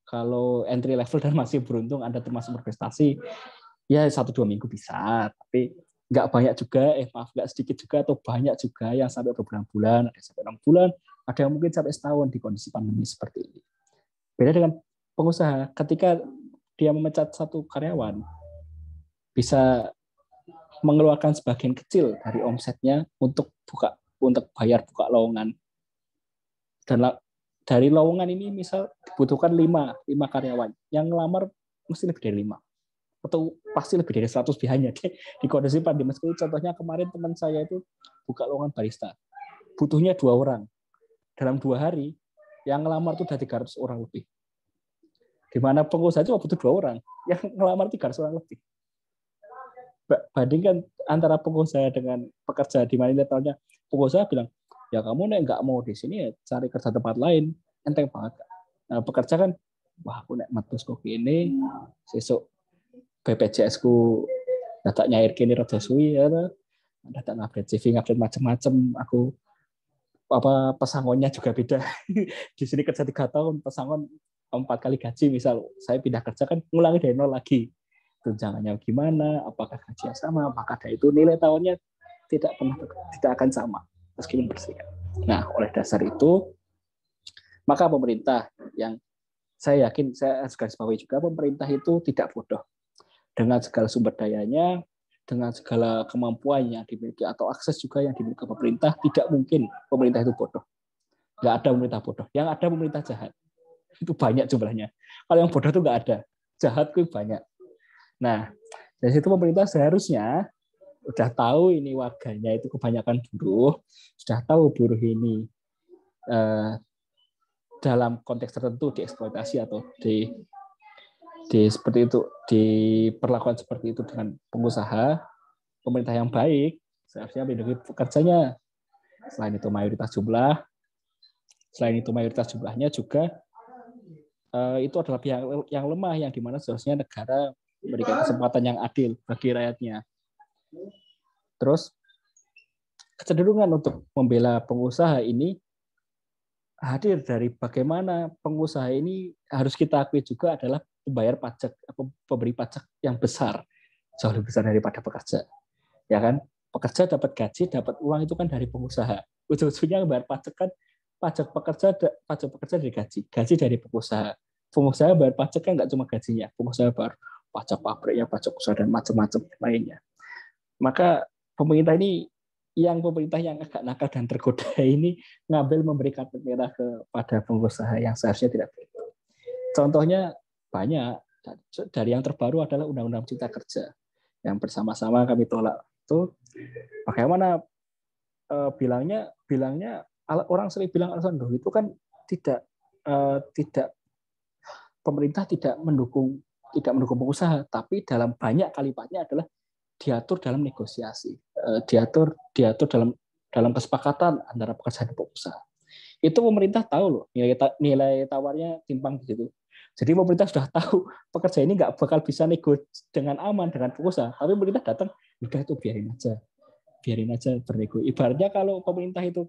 kalau entry level dan masih beruntung Anda termasuk berprestasi, ya 1-2 minggu bisa. Tapi nggak banyak juga, nggak sedikit juga atau banyak juga yang sampai berbulan-bulan, ada sampai 6 bulan, ada yang mungkin sampai setahun di kondisi pandemi seperti ini. Beda dengan pengusaha, ketika dia memecat satu karyawan, bisa mengeluarkan sebagian kecil dari omsetnya untuk bayar buka lowongan. Dan dari lowongan ini misal dibutuhkan 5 karyawan, yang ngelamar mesti lebih dari 5 atau pasti lebih dari 100 biayanya di kondisi pandemi. Contohnya kemarin teman saya itu buka lowongan barista, butuhnya 2 orang. Dalam 2 hari yang ngelamar itu udah 300 orang lebih. Di mana pengusaha itu butuh 2 orang, yang ngelamar 300 orang lebih. Bandingkan antara pengusaha dengan pekerja, di mana tahunnya pengusaha bilang, ya kamu nggak mau di sini ya cari kerja tempat lain, enteng banget. Nah, pekerja kan, wah aku nek metus kok ini, sesuk BPJS ku dadak nyair kene rada suwi ya, dadak ngupdate CV, ngupdate macam-macam, aku pesangonnya juga beda. Di sini kerja 3 tahun, pesangon 4 kali gaji, misal saya pindah kerja kan ngulangi dari nol lagi. Tunjangannya gimana, apakah gajinya sama, apakah ada itu, nilai tahunnya tidak akan sama meskipun berserikat. Nah, oleh dasar itu, maka pemerintah, yang saya yakin, saya harus garis bawahi juga, pemerintah itu tidak bodoh. Dengan segala sumber dayanya, dengan segala kemampuan yang dimiliki atau akses juga yang dimiliki pemerintah, tidak mungkin pemerintah itu bodoh. Nggak ada pemerintah bodoh. Yang ada pemerintah jahat. Itu banyak jumlahnya. Kalau yang bodoh itu nggak ada. Jahat itu banyak. Nah, dari situ pemerintah seharusnya udah tahu ini warganya itu kebanyakan buruh, sudah tahu buruh ini dalam konteks tertentu dieksploitasi atau di seperti itu, diperlakukan seperti itu dengan pengusaha. Pemerintah yang baik seharusnya melindungi pekerjanya. Selain itu mayoritas jumlahnya juga itu adalah pihak yang lemah, yang dimana seharusnya negara memberikan kesempatan yang adil bagi rakyatnya. Terus kecenderungan untuk membela pengusaha ini hadir dari bagaimana pengusaha ini harus kita akui juga adalah pembayar pajak atau pemberi pajak yang besar, jauh lebih besar daripada pekerja. Ya kan? Pekerja dapat gaji, dapat uang itu kan dari pengusaha. Ujung-ujungnya bayar pajak kan pajak pekerja dari gaji dari pengusaha. Pengusaha bayar pajak kan nggak cuma gajinya, pengusaha bayar pajak pabriknya, pajak usaha dan macam-macam lainnya. Maka pemerintah yang agak nakal dan tergoda ini ngambil memberi kartu merah kepada pengusaha yang seharusnya tidak begitu. Contohnya banyak. Dari yang terbaru adalah Undang-Undang Cipta Kerja yang bersama-sama kami tolak. Itu bagaimana bilangnya orang sering bilang alasan itu kan tidak pemerintah tidak mendukung pengusaha, tapi dalam banyak kalimatnya adalah diatur dalam negosiasi, diatur dalam kesepakatan antara pekerja dan pengusaha. Itu pemerintah tahu loh nilai tawarnya timpang begitu. Jadi pemerintah sudah tahu pekerja ini nggak bakal bisa nego dengan aman dengan pengusaha, tapi pemerintah datang, udah itu biarin aja bernego. Ibaratnya kalau pemerintah itu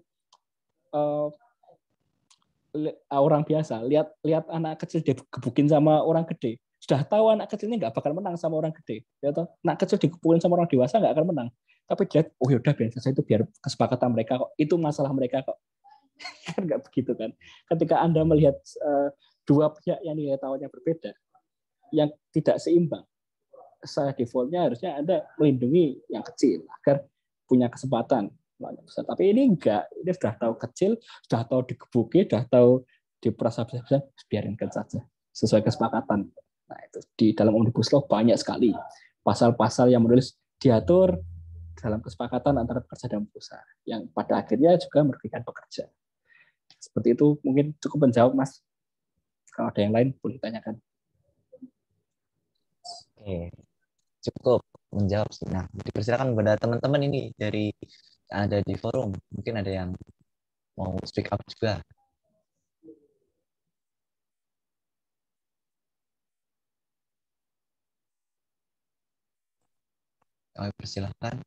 orang biasa lihat anak kecil digebukin sama orang gede, sudah tahu anak kecil ini nggak bakal menang sama orang gede, ya toh. Anak kecil digebukin sama orang dewasa nggak akan menang, tapi dia oh yaudah biar saja, itu biar kesepakatan mereka kok, itu masalah mereka kok. Kan nggak begitu kan. Ketika Anda melihat dua pihak yang nilai tawarnya berbeda, yang tidak seimbang, saya defaultnya harusnya Anda melindungi yang kecil agar punya kesempatan. Tapi ini enggak, ini sudah tahu kecil, sudah tahu digebuki, sudah tahu diperas habis-habisan, biarinkan saja sesuai kesepakatan. Nah, itu di dalam Omnibus Law banyak sekali pasal-pasal yang menulis diatur dalam kesepakatan antara pekerja dan pengusaha yang pada akhirnya juga merugikan pekerja. Seperti itu mungkin cukup menjawab, Mas. Kalau ada yang lain boleh tanyakan. Oke, cukup menjawab sih. Nah, dipersilakan kepada teman-teman ini dari ada di forum, mungkin ada yang mau speak up juga. Persilahkan.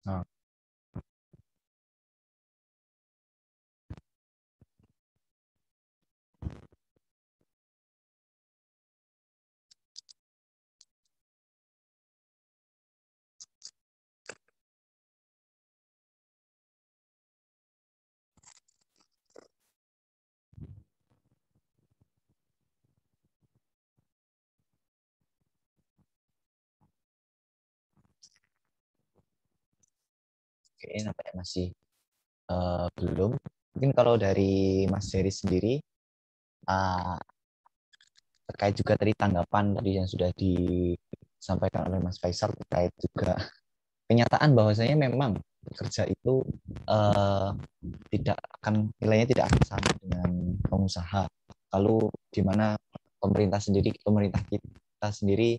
Nah, kayaknya nampaknya masih belum. Mungkin kalau dari Mas Heri sendiri, terkait juga tadi tanggapan tadi yang sudah disampaikan oleh Mas Faisal terkait juga kenyataan bahwasanya memang pekerja itu tidak akan nilainya tidak akan sama dengan pengusaha. Lalu di mana pemerintah kita sendiri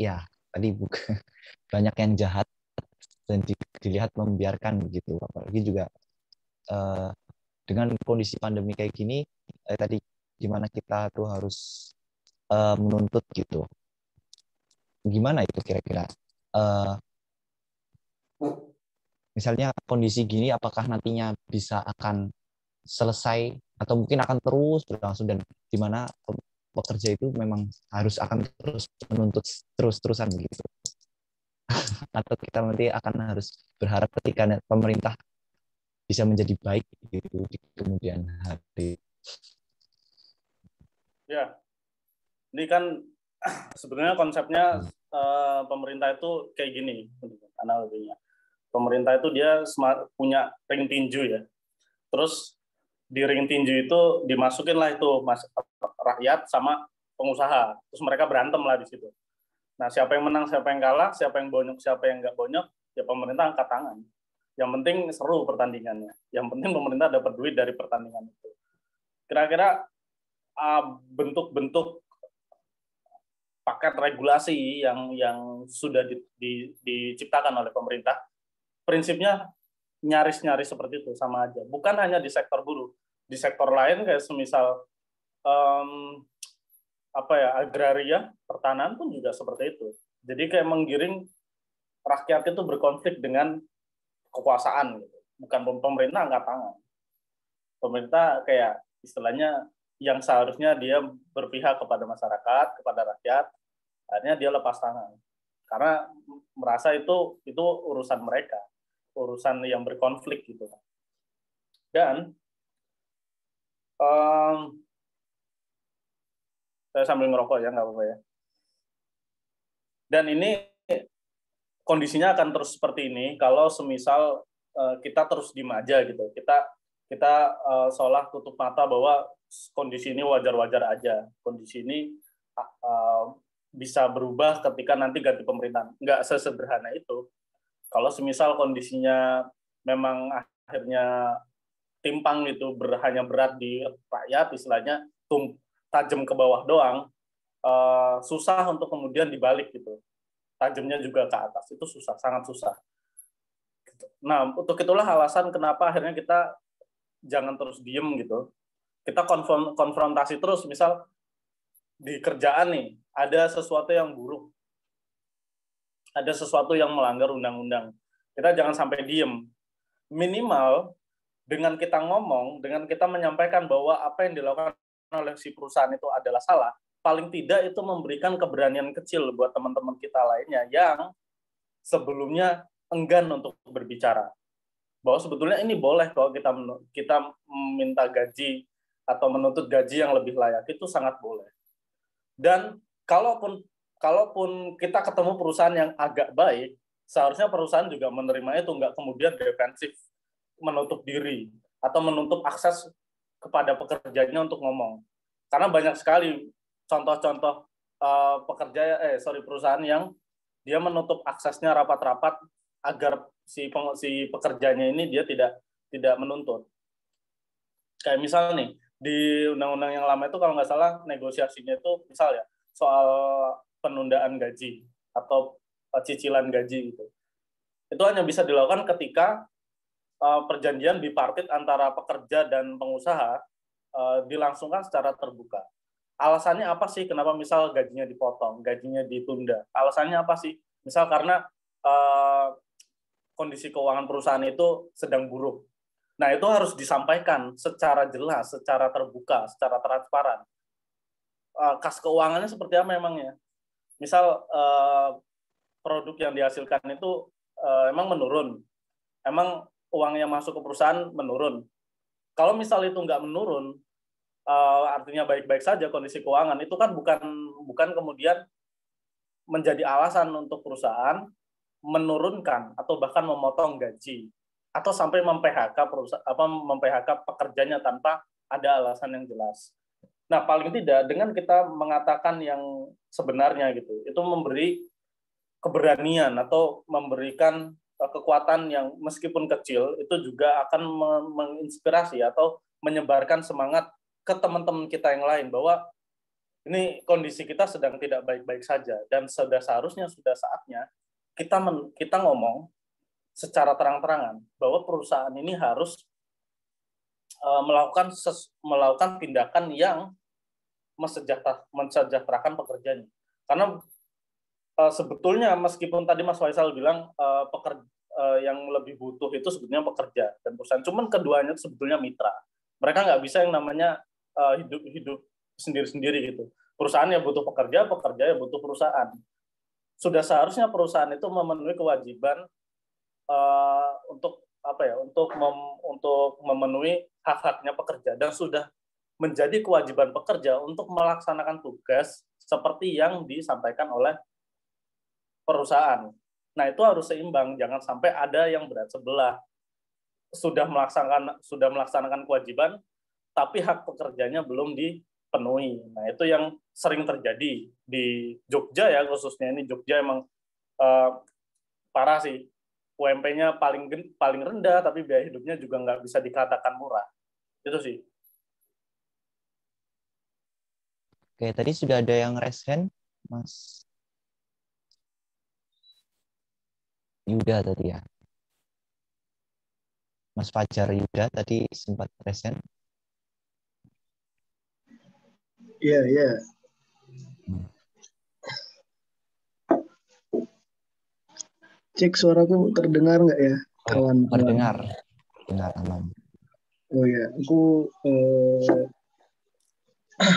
ya tadi banyak yang jahat dan dilihat membiarkan begitu. Apalagi juga dengan kondisi pandemi kayak gini tadi di mana kita tuh harus menuntut gitu. Gimana itu kira-kira? Misalnya kondisi gini apakah nantinya bisa akan selesai atau mungkin akan terus berlangsung, dan di mana pekerja itu memang harus akan terus menuntut terus-terusan begitu. Atau kita nanti akan harus berharap ketika pemerintah bisa menjadi baik gitu di kemudian hari. Ya, ini kan sebenarnya konsepnya pemerintah itu kayak gini analoginya. Pemerintah itu dia punya ring tinju ya. Terus di ring tinju itu dimasukin lah itu rakyat sama pengusaha. Terus mereka berantem lah di situ. Nah, siapa yang menang, siapa yang kalah, siapa yang bonyok, siapa yang nggak bonyok, ya pemerintah angkat tangan. Yang penting seru pertandingannya. Yang penting pemerintah dapat duit dari pertandingan itu. Kira-kira bentuk-bentuk paket regulasi yang sudah diciptakan oleh pemerintah, prinsipnya nyaris-nyaris seperti itu, sama aja. Bukan hanya di sektor buruh, di sektor lain kayak semisal agraria, pertanahan pun juga seperti itu. Jadi kayak menggiring rakyat itu berkonflik dengan kekuasaan, gitu. Bukan pemerintah angkat tangan. Pemerintah kayak istilahnya yang seharusnya dia berpihak kepada masyarakat, kepada rakyat, akhirnya dia lepas tangan. Karena merasa itu urusan mereka, urusan yang berkonflik gitu. Dan saya sambil ngerokok ya, nggak apa-apa ya. Dan ini kondisinya akan terus seperti ini kalau semisal kita terus diem aja gitu. Kita seolah tutup mata bahwa kondisi ini wajar-wajar aja. Kondisi ini bisa berubah ketika nanti ganti pemerintahan. Nggak sesederhana itu. Kalau semisal kondisinya memang akhirnya timpang gitu, hanya berat di rakyat, istilahnya tajam ke bawah doang, susah untuk kemudian dibalik gitu. Tajamnya juga ke atas, itu susah, sangat susah. Nah, untuk itulah alasan kenapa akhirnya kita jangan terus diem gitu. Kita konfrontasi terus, misal di kerjaan nih, ada sesuatu yang buruk, ada sesuatu yang melanggar undang-undang. Kita jangan sampai diem. Minimal dengan kita ngomong, dengan kita menyampaikan bahwa apa yang dilakukan oleh si perusahaan itu adalah salah, paling tidak itu memberikan keberanian kecil buat teman-teman kita lainnya yang sebelumnya enggan untuk berbicara. Bahwa sebetulnya ini boleh kalau kita meminta gaji atau menuntut gaji yang lebih layak, itu sangat boleh. Dan kalaupun kita ketemu perusahaan yang agak baik, seharusnya perusahaan juga menerima itu, nggak kemudian defensif, menutup diri, atau menutup akses kepada pekerjanya untuk ngomong. Karena banyak sekali contoh-contoh perusahaan yang dia menutup aksesnya rapat-rapat agar si pekerjanya ini dia tidak menuntut. Kayak misal nih, di undang-undang yang lama itu kalau nggak salah negosiasinya itu misal ya soal penundaan gaji atau cicilan gaji gitu. Itu hanya bisa dilakukan ketika perjanjian bipartit antara pekerja dan pengusaha dilangsungkan secara terbuka. Alasannya apa sih kenapa misal gajinya dipotong, gajinya ditunda? Alasannya apa sih? Misal karena kondisi keuangan perusahaan itu sedang buruk. Nah, itu harus disampaikan secara jelas, secara terbuka, secara transparan. Kas keuangannya seperti apa memangnya? Misal produk yang dihasilkan itu emang menurun. Emang uang yang masuk ke perusahaan menurun. Kalau misal itu nggak menurun, artinya baik-baik saja kondisi keuangan, itu kan bukan kemudian menjadi alasan untuk perusahaan menurunkan atau bahkan memotong gaji atau sampai mem-PHK pekerjanya tanpa ada alasan yang jelas. Nah, paling tidak dengan kita mengatakan yang sebenarnya gitu, itu memberi keberanian atau memberikan kekuatan yang meskipun kecil itu juga akan menginspirasi atau menyebarkan semangat ke teman-teman kita yang lain bahwa ini kondisi kita sedang tidak baik-baik saja dan sudah saatnya kita ngomong secara terang-terangan bahwa perusahaan ini harus melakukan tindakan yang mensejahterakan pekerjanya. Karena sebetulnya meskipun tadi Mas Faisal bilang yang lebih butuh itu sebetulnya pekerja dan perusahaan, cuman keduanya sebetulnya mitra. Mereka nggak bisa yang namanya hidup sendiri-sendiri gitu. Perusahaan yang butuh pekerja yang butuh perusahaan. Sudah seharusnya perusahaan itu memenuhi kewajiban untuk memenuhi hak-haknya pekerja dan sudah menjadi kewajiban pekerja untuk melaksanakan tugas seperti yang disampaikan oleh perusahaan. Nah, itu harus seimbang, jangan sampai ada yang berat sebelah. Sudah melaksanakan kewajiban, tapi hak pekerjanya belum dipenuhi. Nah, itu yang sering terjadi di Jogja ya, khususnya ini Jogja emang parah sih. UMP-nya paling rendah, tapi biaya hidupnya juga nggak bisa dikatakan murah. Itu sih. Oke, tadi sudah ada yang raise hand, Mas Yuda tadi ya. Mas Fajar Yuda tadi sempat raise hand. Iya, iya. Cek suaraku terdengar nggak ya, kawan? Terdengar aman. Oh ya, aku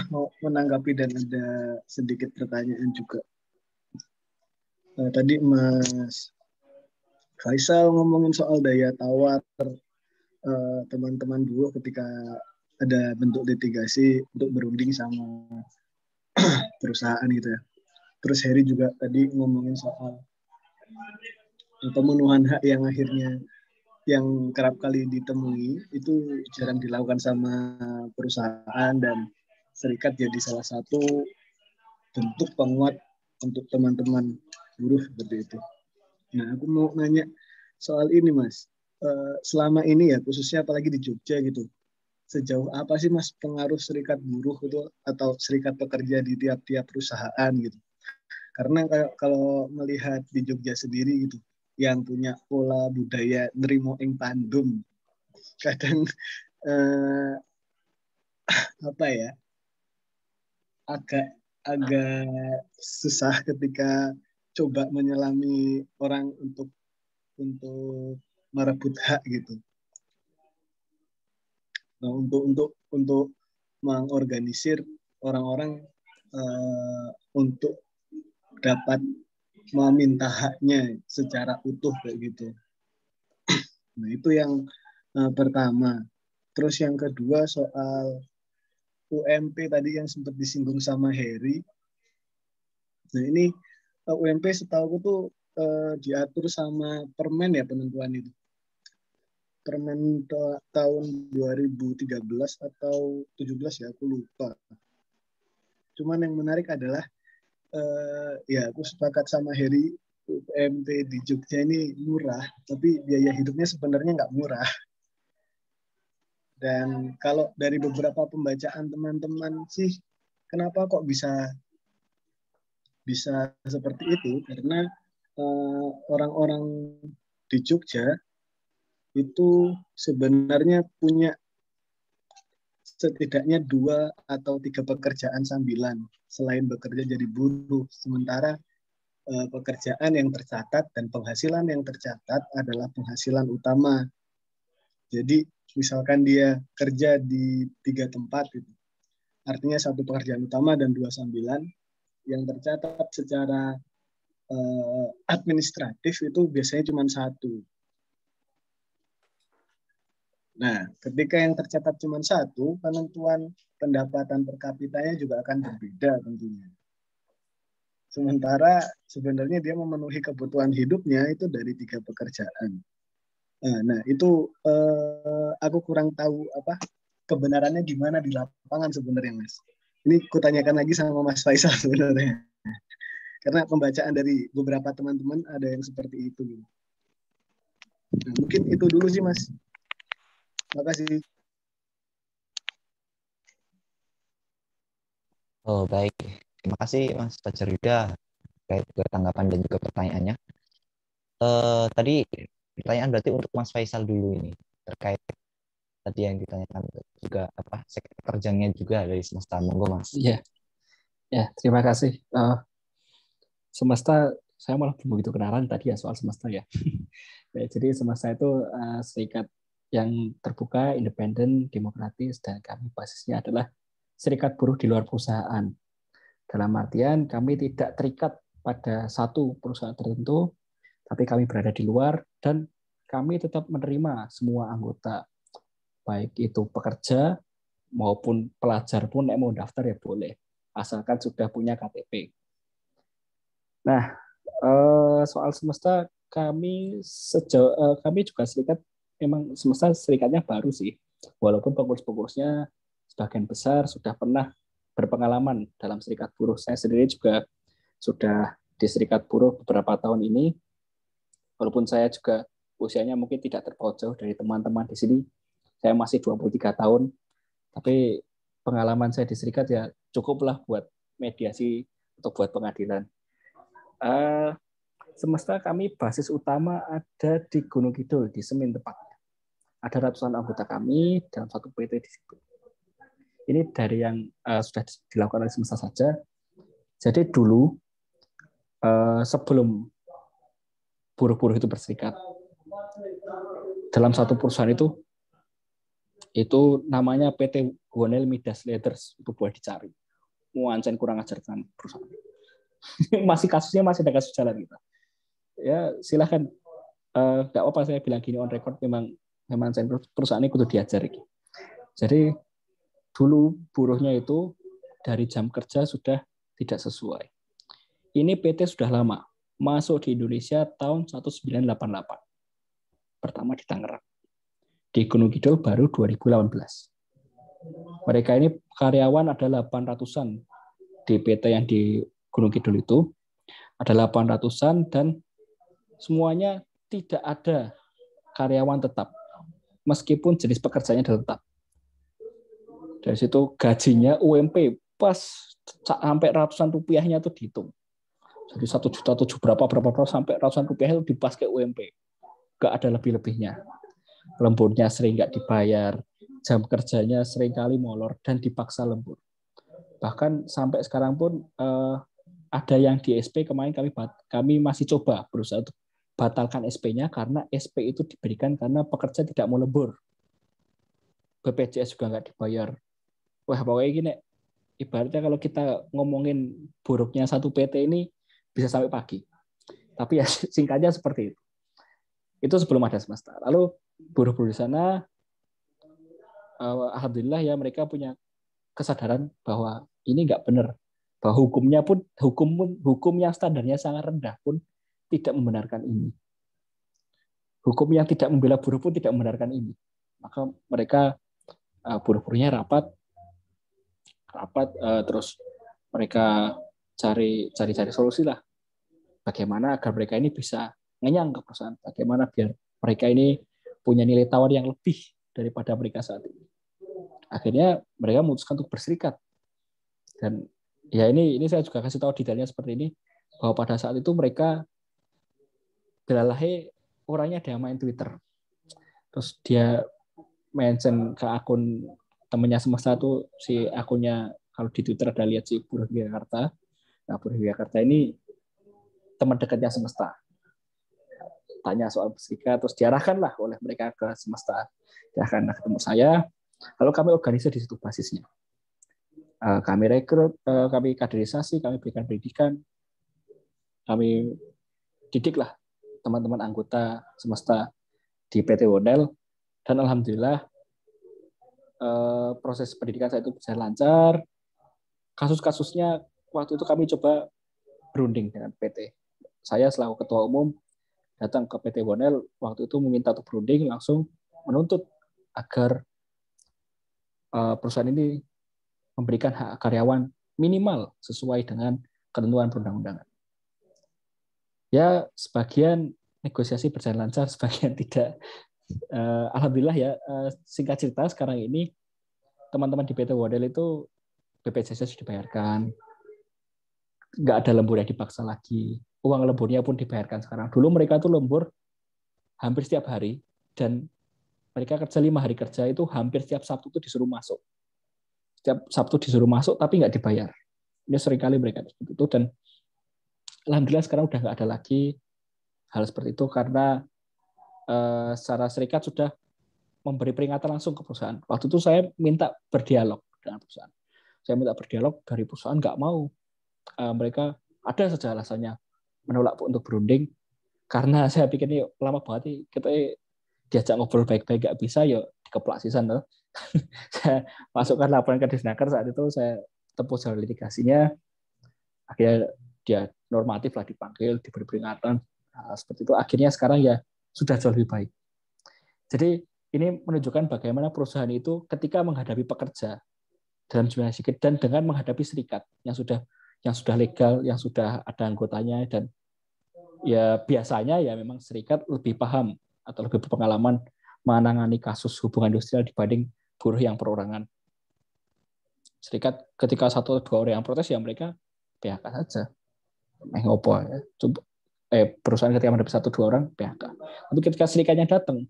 mau menanggapi dan ada sedikit pertanyaan juga. Tadi Mas Faisal ngomongin soal daya tawar teman-teman buruh ketika ada bentuk litigasi untuk berunding sama perusahaan gitu ya. Terus Heri juga tadi ngomongin soal pemenuhan hak yang akhirnya yang kerap kali ditemui itu jarang dilakukan sama perusahaan, dan serikat jadi salah satu bentuk penguat untuk teman-teman buruh seperti itu. Nah, aku mau nanya soal ini, Mas. Selama ini ya, khususnya apalagi di Jogja gitu, sejauh apa sih, Mas, pengaruh serikat buruh itu atau serikat pekerja di tiap-tiap perusahaan gitu? Karena kalau melihat di Jogja sendiri gitu, yang punya pola budaya nerimo ing pandum, kadang apa ya, agak susah ketika coba menyelami orang untuk merebut hak gitu. Nah, untuk mengorganisir orang-orang untuk dapat meminta haknya secara utuh kayak gitu. Nah, itu yang pertama. Terus yang kedua soal UMP tadi yang sempat disinggung sama Heri. Nah, ini UMP setahu aku tuh diatur sama permen ya penentuan itu. Permen tahun 2013 atau 17 ya, aku lupa. Cuman yang menarik adalah ya aku sepakat sama Heri, UMP di Jogja ini murah, tapi biaya hidupnya sebenarnya nggak murah. Dan kalau dari beberapa pembacaan teman-teman sih, kenapa kok bisa seperti itu? Karena orang-orang di Jogja itu sebenarnya punya setidaknya 2 atau 3 pekerjaan sambilan selain bekerja jadi buruh. Sementara pekerjaan yang tercatat dan penghasilan yang tercatat adalah penghasilan utama. Jadi misalkan dia kerja di 3 tempat gitu, artinya 1 pekerjaan utama dan 2 sambilan, yang tercatat secara administratif itu biasanya cuma 1. Nah, ketika yang tercatat cuma 1, penentuan pendapatan per kapitanya juga akan berbeda tentunya. Sementara sebenarnya dia memenuhi kebutuhan hidupnya itu dari 3 pekerjaan. Nah itu aku kurang tahu apa kebenarannya gimana di lapangan sebenarnya, Mas. Ini kutanyakan lagi sama Mas Faisal sebenarnya. Karena pembacaan dari beberapa teman-teman ada yang seperti itu. Nah, mungkin itu dulu sih, Mas. Terima kasih. Oh, baik. Terima kasih Mas Fajar Yuda terkait tanggapan dan juga pertanyaannya. Tadi pertanyaan berarti untuk Mas Faisal dulu ini terkait tadi yang ditanyakan juga apa sektor kerjanya juga dari semesta. Monggo Mas. Iya, ya terima kasih. Semesta, saya malah belum begitu kenalan tadi ya soal Semesta ya. Ya, jadi Semesta itu serikat yang terbuka, independen, demokratis, dan kami basisnya adalah serikat buruh di luar perusahaan. Dalam artian kami tidak terikat pada satu perusahaan tertentu, tapi kami berada di luar dan kami tetap menerima semua anggota, baik itu pekerja maupun pelajar pun yang mau daftar ya boleh, asalkan sudah punya KTP. Nah, Soal semesta kami juga serikat, memang semesta serikatnya baru sih, walaupun pengurus-pengurusnya sebagian besar sudah pernah berpengalaman dalam serikat buruh. Saya sendiri juga sudah di serikat buruh beberapa tahun ini, walaupun saya juga usianya mungkin tidak terpaut jauh dari teman-teman di sini. Saya masih 23 tahun, tapi pengalaman saya di serikat ya cukuplah buat mediasi atau buat pengadilan. Semesta kami basis utama ada di Gunung Kidul, di Semin tepatnya. Ada ratusan anggota kami dalam satu PT di situ. Ini dari yang sudah dilakukan oleh semesta saja. Jadi dulu sebelum buruh-buruh itu berserikat, dalam satu perusahaan itu namanya PT Wonel Midas Leathers, itu boleh dicari. Muancen kurang ajar kan perusahaan. Kasusnya masih ada kasus jalan gitu. Ya silahkan, nggak apa-apa saya bilang gini on record, memang perusahaan ini kudu diajar gitu. Jadi dulu buruhnya itu dari jam kerja sudah tidak sesuai. Ini PT sudah lama, masuk di Indonesia tahun 1988. Pertama di Tangerang. Di Gunung Kidul baru 2018. Mereka ini karyawan ada 800-an di PT yang di Gunung Kidul itu. Ada 800-an dan semuanya tidak ada karyawan tetap. Meskipun jenis pekerjaannya tetap. Dari situ gajinya UMP pas sampai ratusan rupiahnya itu dihitung. Jadi 1,7 juta berapa sampai ratusan rupiah itu dipas ke UMP. Gak ada lebih-lebihnya. Lemburnya sering nggak dibayar, jam kerjanya sering kali molor dan dipaksa lembur. Bahkan sampai sekarang pun ada yang di SP kemarin kami masih coba berusaha untuk batalkan SP-nya karena SP itu diberikan karena pekerja tidak mau lembur. BPJS juga nggak dibayar. Wah pokoknya gini, ibaratnya kalau kita ngomongin buruknya satu PT ini bisa sampai pagi. Tapi ya singkatnya seperti itu. Itu sebelum ada semesta. Lalu buruh-buruh di sana, alhamdulillah ya mereka punya kesadaran bahwa ini nggak benar, bahwa hukum yang standarnya sangat rendah pun tidak membenarkan ini. Hukum yang tidak membela buruh pun tidak membenarkan ini. Maka mereka buruh-buruhnya rapat, terus mereka cari solusi lah. Bagaimana agar mereka ini bisa ngenyang ke perusahaan, bagaimana biar mereka ini punya nilai tawar yang lebih daripada mereka saat ini. Akhirnya mereka memutuskan untuk berserikat. Dan ya ini saya juga kasih tahu detailnya seperti ini, bahwa pada saat itu mereka Delalahe orangnya dia main Twitter. Terus dia mention ke akun temennya semesta tuh, si akunnya kalau di Twitter ada lihat si Buruh Jakarta. Nah, Buruh Jakarta ini teman dekatnya semesta. Tanya soal berserikat, terus diarahkan lah oleh mereka ke semesta. Diarahkan ketemu saya. Lalu kami organisasi di situ basisnya. Kami rekrut, kami kaderisasi, kami berikan pendidikan, kami didiklah teman-teman anggota semesta di PT Wonel, dan alhamdulillah proses pendidikan saya itu berjalan lancar. Kasus-kasusnya waktu itu kami coba berunding dengan PT. Saya selaku ketua umum datang ke PT Wonel waktu itu meminta untuk berunding, langsung menuntut agar perusahaan ini memberikan hak karyawan minimal sesuai dengan ketentuan perundang-undangan. Ya, sebagian negosiasi berjalan lancar, sebagian tidak. Alhamdulillah ya, singkat cerita sekarang ini teman-teman di PT Wonel itu BPJS dibayarkan, nggak ada lembur yang dipaksa lagi, uang lemburnya pun dibayarkan sekarang. Dulu mereka tuh lembur hampir setiap hari, dan mereka kerja 5 hari kerja itu hampir setiap Sabtu itu disuruh masuk. Setiap Sabtu disuruh masuk tapi nggak dibayar. Ini seringkali mereka seperti itu, dan alhamdulillah sekarang udah nggak ada lagi hal seperti itu karena secara serikat sudah memberi peringatan langsung ke perusahaan. Waktu itu saya minta berdialog dengan perusahaan. Saya minta berdialog, dari perusahaan nggak mau. Mereka ada saja alasannya menolak untuk berunding, karena saya pikir ini lama banget nih, kita diajak ngobrol baik-baik nggak bisa, ya dikeplak sisan loh. Saya masukkan laporan ke Disnaker, saat itu saya tempuh jalur litigasinya, akhirnya dia normatif lah, dipanggil, diberi peringatan, seperti itu. Akhirnya sekarang ya sudah jauh lebih baik. Jadi ini menunjukkan bagaimana perusahaan itu ketika menghadapi pekerja dalam jumlah sedikit dan dengan menghadapi serikat yang sudah legal, yang sudah ada anggotanya, dan ya biasanya ya memang serikat lebih paham atau lebih berpengalaman menangani kasus hubungan industrial dibanding buruh yang perorangan. Serikat ketika 1 atau 2 orang yang protes ya mereka PHK saja. Ngopo ya. Perusahaan ketika menghadapi 1-2 orang PHK. Tapi ketika serikatnya datang,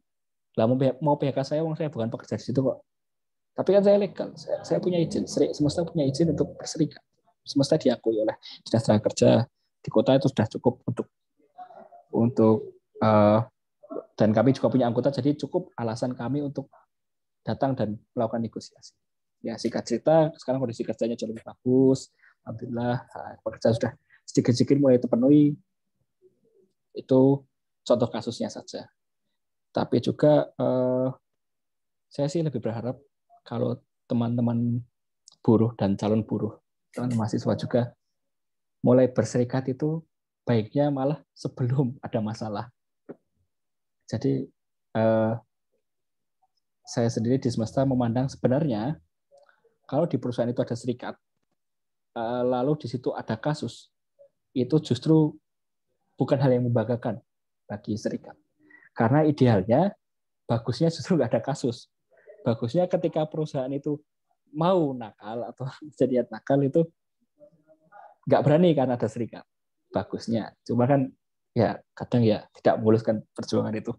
lah mau PHK saya, saya bukan pekerja di situ kok. Tapi kan saya legal, saya punya izin, semesta punya izin untuk berserikat. Semesta diakui oleh Dinas Tenaga Kerja di kota itu sudah cukup untuk dan kami juga punya anggota, jadi cukup alasan kami untuk datang dan melakukan negosiasi. Ya singkat cerita, sekarang kondisi kerjanya jauh lebih bagus. Alhamdulillah, pekerja sudah sedikit-sedikit mulai terpenuhi. Itu contoh kasusnya saja. Tapi juga saya sih lebih berharap kalau teman-teman buruh dan calon buruh, teman-teman mahasiswa juga mulai berserikat itu baiknya malah sebelum ada masalah. Jadi saya sendiri di semesta memandang sebenarnya kalau di perusahaan itu ada serikat, lalu di situ ada kasus, itu justru bukan hal yang membanggakan bagi serikat. Karena idealnya, bagusnya justru nggak ada kasus. Bagusnya ketika perusahaan itu mau nakal atau jadi nakal itu nggak berani karena ada serikat. Bagusnya. Cuma kan ya kadang ya tidak memuluskan perjuangan itu.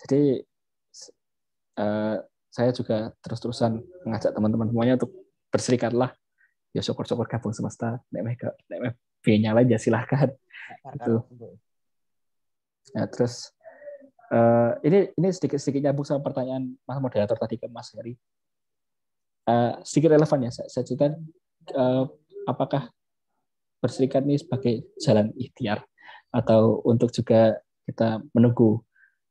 Jadi saya juga terus-terusan mengajak teman-teman semuanya untuk berserikatlah. Ya syukur-syukur gabung semesta. Nek B-nya lain ya silahkan. Itu. Nah, terus ini sedikit nyambung sama pertanyaan Mas moderator tadi ke Mas Heri. Sedikit relevan ya. Saya cerita apakah berserikat ini sebagai jalan ikhtiar atau untuk juga kita menunggu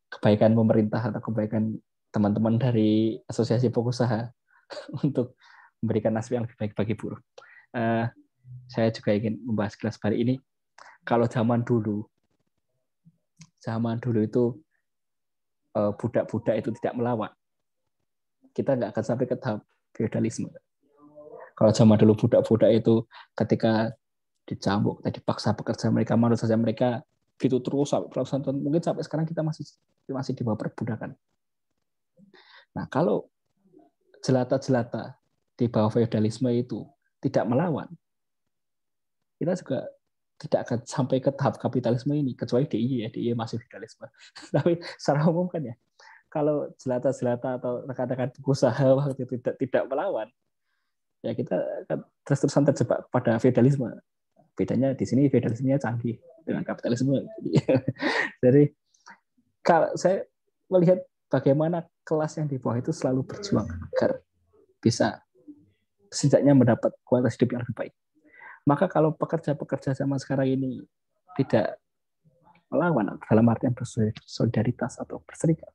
kebaikan pemerintah atau kebaikan teman-teman dari asosiasi pengusaha untuk memberikan nasib yang lebih baik bagi buruh. Saya juga ingin membahas kelas balik ini. Kalau zaman dulu itu budak-budak itu tidak melawan, kita nggak akan sampai ke tahap feodalisme. Kalau zaman dulu budak-budak itu ketika dicambuk, dipaksa pekerja mereka, menurut saja mereka gitu terus sampai ratusan tahun, mungkin sampai sekarang kita masih di bawah perbudakan. Nah, kalau jelata-jelata di bawah feodalisme itu tidak melawan, kita juga tidak akan sampai ke tahap kapitalisme ini, kecuali DIY masih feodalisme. Tapi secara umum kan ya, kalau jelata-jelata atau rekan-rekan pengusaha waktu itu tidak melawan, ya kita akan terus-terusan terjebak pada feodalisme. Bedanya di sini feodalismenya canggih dengan kapitalisme. Jadi kalau saya melihat bagaimana kelas yang di bawah itu selalu berjuang agar bisa setidaknya mendapat kualitas hidup yang lebih baik. Maka kalau pekerja-pekerja zaman sekarang ini tidak melawan dalam artian bersolidaritas atau berserikat,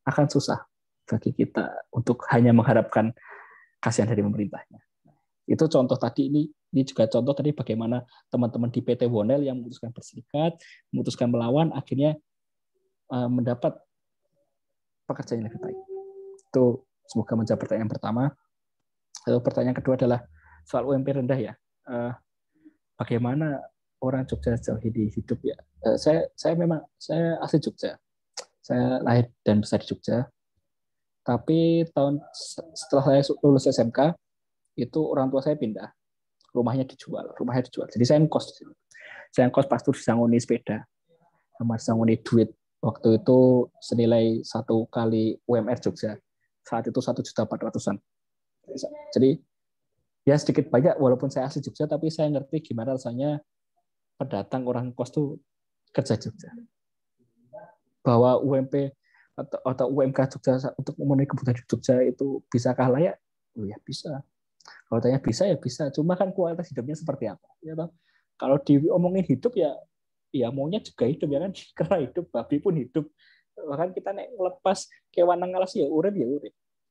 akan susah bagi kita untuk hanya mengharapkan kasihan dari pemerintahnya. Itu contoh tadi, ini juga contoh tadi bagaimana teman-teman di PT Wonel yang memutuskan berserikat, memutuskan melawan, akhirnya mendapat pekerjaan yang lebih baik. Itu semoga menjawab pertanyaan pertama. Lalu pertanyaan kedua adalah soal UMP rendah ya. Bagaimana orang Jogja sejauh ini hidup ya? Saya asli Jogja. Saya lahir dan besar di Jogja. Tapi setelah saya lulus SMK, itu orang tua saya pindah. Rumahnya dijual. Jadi saya ngkos. Pas itu disangoni sepeda. Sama disangoni duit. Waktu itu senilai 1 kali UMR Jogja. Saat itu 1.400.000. Jadi ya sedikit banyak walaupun saya asli Jogja, tapi saya ngerti gimana rasanya pendatang orang kos tuh kerja Jogja. Bahwa UMP atau UMK Jogja untuk memenuhi kebutuhan Jogja itu bisakah layak? Oh ya bisa. Kalau tanya bisa ya bisa. Cuma kan kualitas hidupnya seperti apa? Ya toh? Kalau diomongin hidup ya maunya juga hidup ya kan. Karena hidup babi pun hidup. Bahkan kita nek lepas kewan nang alas ya urip.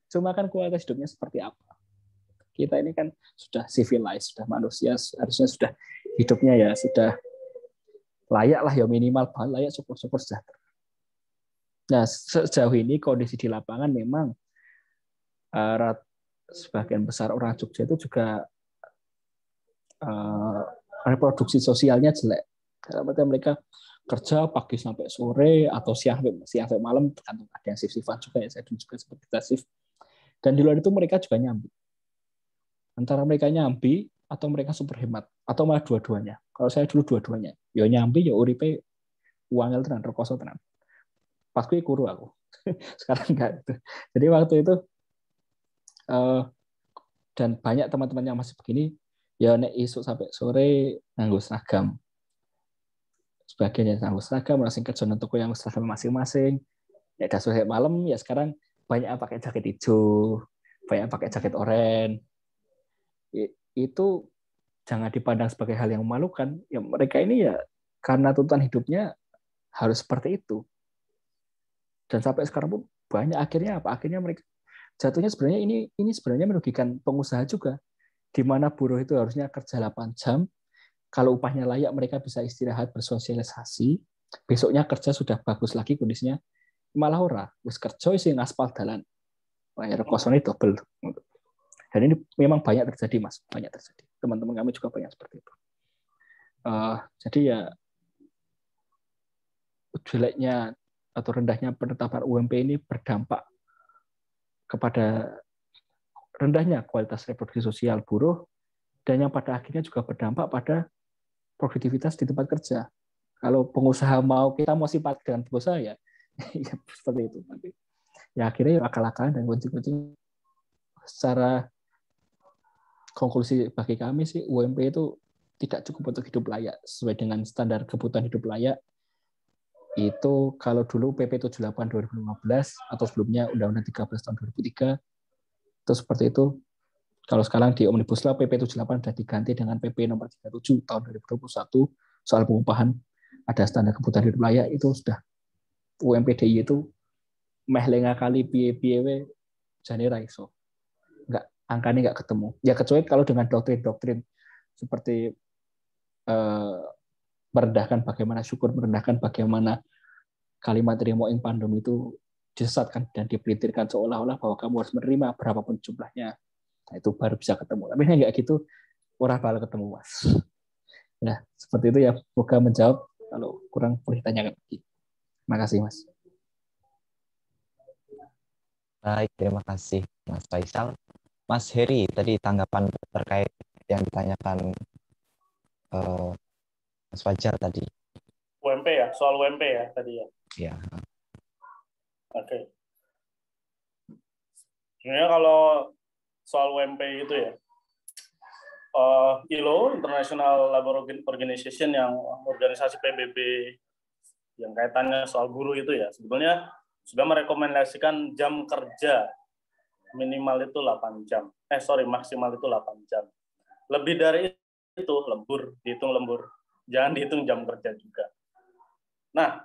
Cuma kan kualitas hidupnya seperti apa? Kita ini kan sudah civilized, sudah manusia, harusnya sudah hidupnya ya sudah layak lah, ya minimal layak, syukur-syukur sejahtera. Nah, sejauh ini kondisi di lapangan memang sebagian besar orang Jogja itu juga reproduksi sosialnya jelek. Karena mereka kerja pagi sampai sore atau siang sampai malam, tergantung, ada yang shift-shiftan juga ya, saya juga seperti kita shift. Dan di luar itu mereka juga nyambi. Antara mereka nyambi atau mereka super hemat, atau malah dua-duanya. Kalau saya dulu dua-duanya, ya nyambi ya uripe uangnya tenan, rekoso tenan. Pas kuwi kuru aku. Sekarang enggak gitu. Jadi waktu itu dan banyak teman-teman yang masih begini, ya nek isuk sampai sore nganggo seragam. Sebagian yang nganggo seragam, langsung kerja untuk yang seragam masing-masing. Nek dah sore malam ya sekarang banyak yang pakai jaket hijau, banyak yang pakai jaket oranye. Itu jangan dipandang sebagai hal yang memalukan. Ya mereka ini ya karena tuntutan hidupnya harus seperti itu. Dan sampai sekarang pun banyak akhirnya apa? Akhirnya mereka jatuhnya sebenarnya ini sebenarnya merugikan pengusaha juga. Di mana buruh itu harusnya kerja 8 jam, kalau upahnya layak mereka bisa istirahat, bersosialisasi, besoknya kerja sudah bagus lagi kondisinya, malah ora, wis kerja sing aspal dalan. Bayar kosongnya double. Dan ini memang banyak terjadi, Mas, banyak terjadi. Teman-teman kami juga banyak seperti itu. Jadi ya jeleknya atau rendahnya penetapan UMP ini berdampak kepada rendahnya kualitas reproduksi sosial buruh, dan yang pada akhirnya juga berdampak pada produktivitas di tempat kerja. Kalau pengusaha kita mau simpati dengan pengusaha ya, ya seperti itu. Tapi ya akhirnya akal-akalan dan kunci-kunci. Secara konklusi bagi kami sih, UMP itu tidak cukup untuk hidup layak sesuai dengan standar kebutuhan hidup layak. Itu kalau dulu PP 78 2015 atau sebelumnya Undang-Undang 13 tahun 2003 itu seperti itu. Kalau sekarang di Omnibus Law PP 78 sudah diganti dengan PP nomor 37 tahun 2021 soal pengupahan, ada standar kebutuhan hidup layak, itu sudah UMPDI itu meh lenga kali piye-piye jane ra iso. Enggak, angkanya enggak ketemu. Ya kecuali kalau dengan doktrin-doktrin seperti merendahkan bagaimana syukur, merendahkan bagaimana kalimat rimo ing pandem itu disesatkan dan dipelitirkan seolah-olah bahwa kamu harus menerima berapapun jumlahnya. Nah, itu baru bisa ketemu. Tapi enggak gitu, orang bakal ketemu, Mas. Nah, seperti itu ya. Semoga menjawab. Kalau kurang boleh tanyakan lagi. Terima kasih, Mas. Baik, terima kasih, Mas Faisal. Mas Heri, tadi tanggapan terkait yang ditanyakan Mas Fajar tadi. UMP ya, soal UMP ya tadi ya. Ya. Oke. Sebenarnya kalau soal UMP itu ya, ILO, International Labour Organization, yang organisasi PBB yang kaitannya soal buruh itu ya, sebetulnya sudah merekomendasikan jam kerja minimal itu 8 jam. Maksimal itu 8 jam. Lebih dari itu lembur, dihitung lembur. Jangan dihitung jam kerja juga. Nah,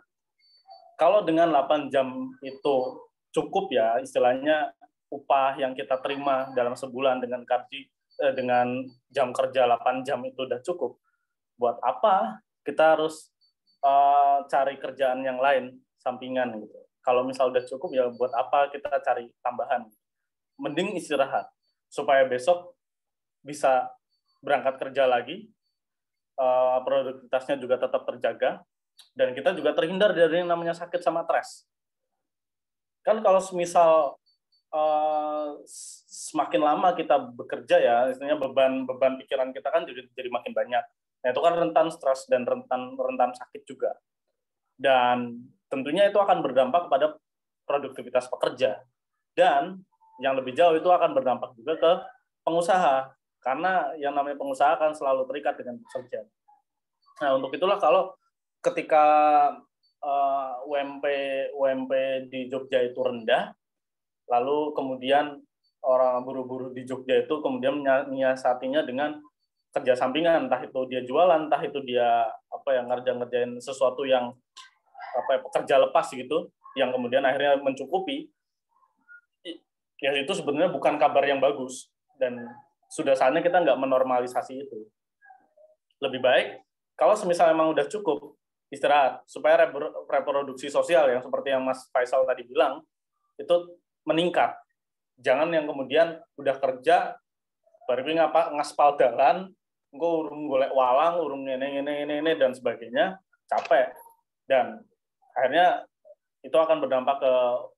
kalau dengan 8 jam itu cukup ya, istilahnya upah yang kita terima dalam sebulan dengan dengan jam kerja 8 jam itu udah cukup. Buat apa kita harus cari kerjaan yang lain sampingan gitu. Kalau misal udah cukup ya buat apa kita cari tambahan. Mending istirahat supaya besok bisa berangkat kerja lagi, produktivitasnya juga tetap terjaga, dan kita juga terhindar dari yang namanya sakit sama stres. Kan kalau misal semakin lama kita bekerja ya, istilahnya beban pikiran kita kan jadi makin banyak. Nah, itu kan rentan stres dan rentan sakit juga. Dan tentunya itu akan berdampak pada produktivitas pekerja. Dan yang lebih jauh itu akan berdampak juga ke pengusaha. Karena yang namanya pengusaha kan selalu terikat dengan pekerja. Nah, untuk itulah kalau ketika UMP di Jogja itu rendah, lalu kemudian orang buruh-buruh di Jogja itu kemudian menyiasatinya dengan kerja sampingan, entah itu dia jualan, entah itu dia ngerjain sesuatu yang pekerja lepas gitu, yang kemudian akhirnya mencukupi. Ya itu sebenarnya bukan kabar yang bagus, dan sudah saatnya kita nggak menormalisasi itu. lebih baik kalau semisal memang udah cukup istirahat supaya reproduksi sosial yang seperti yang Mas Faisal tadi bilang itu meningkat. Jangan yang kemudian udah kerja baru ngaspal dalan, engko urung golek walang, urung ini dan sebagainya, capek. Dan akhirnya itu akan berdampak ke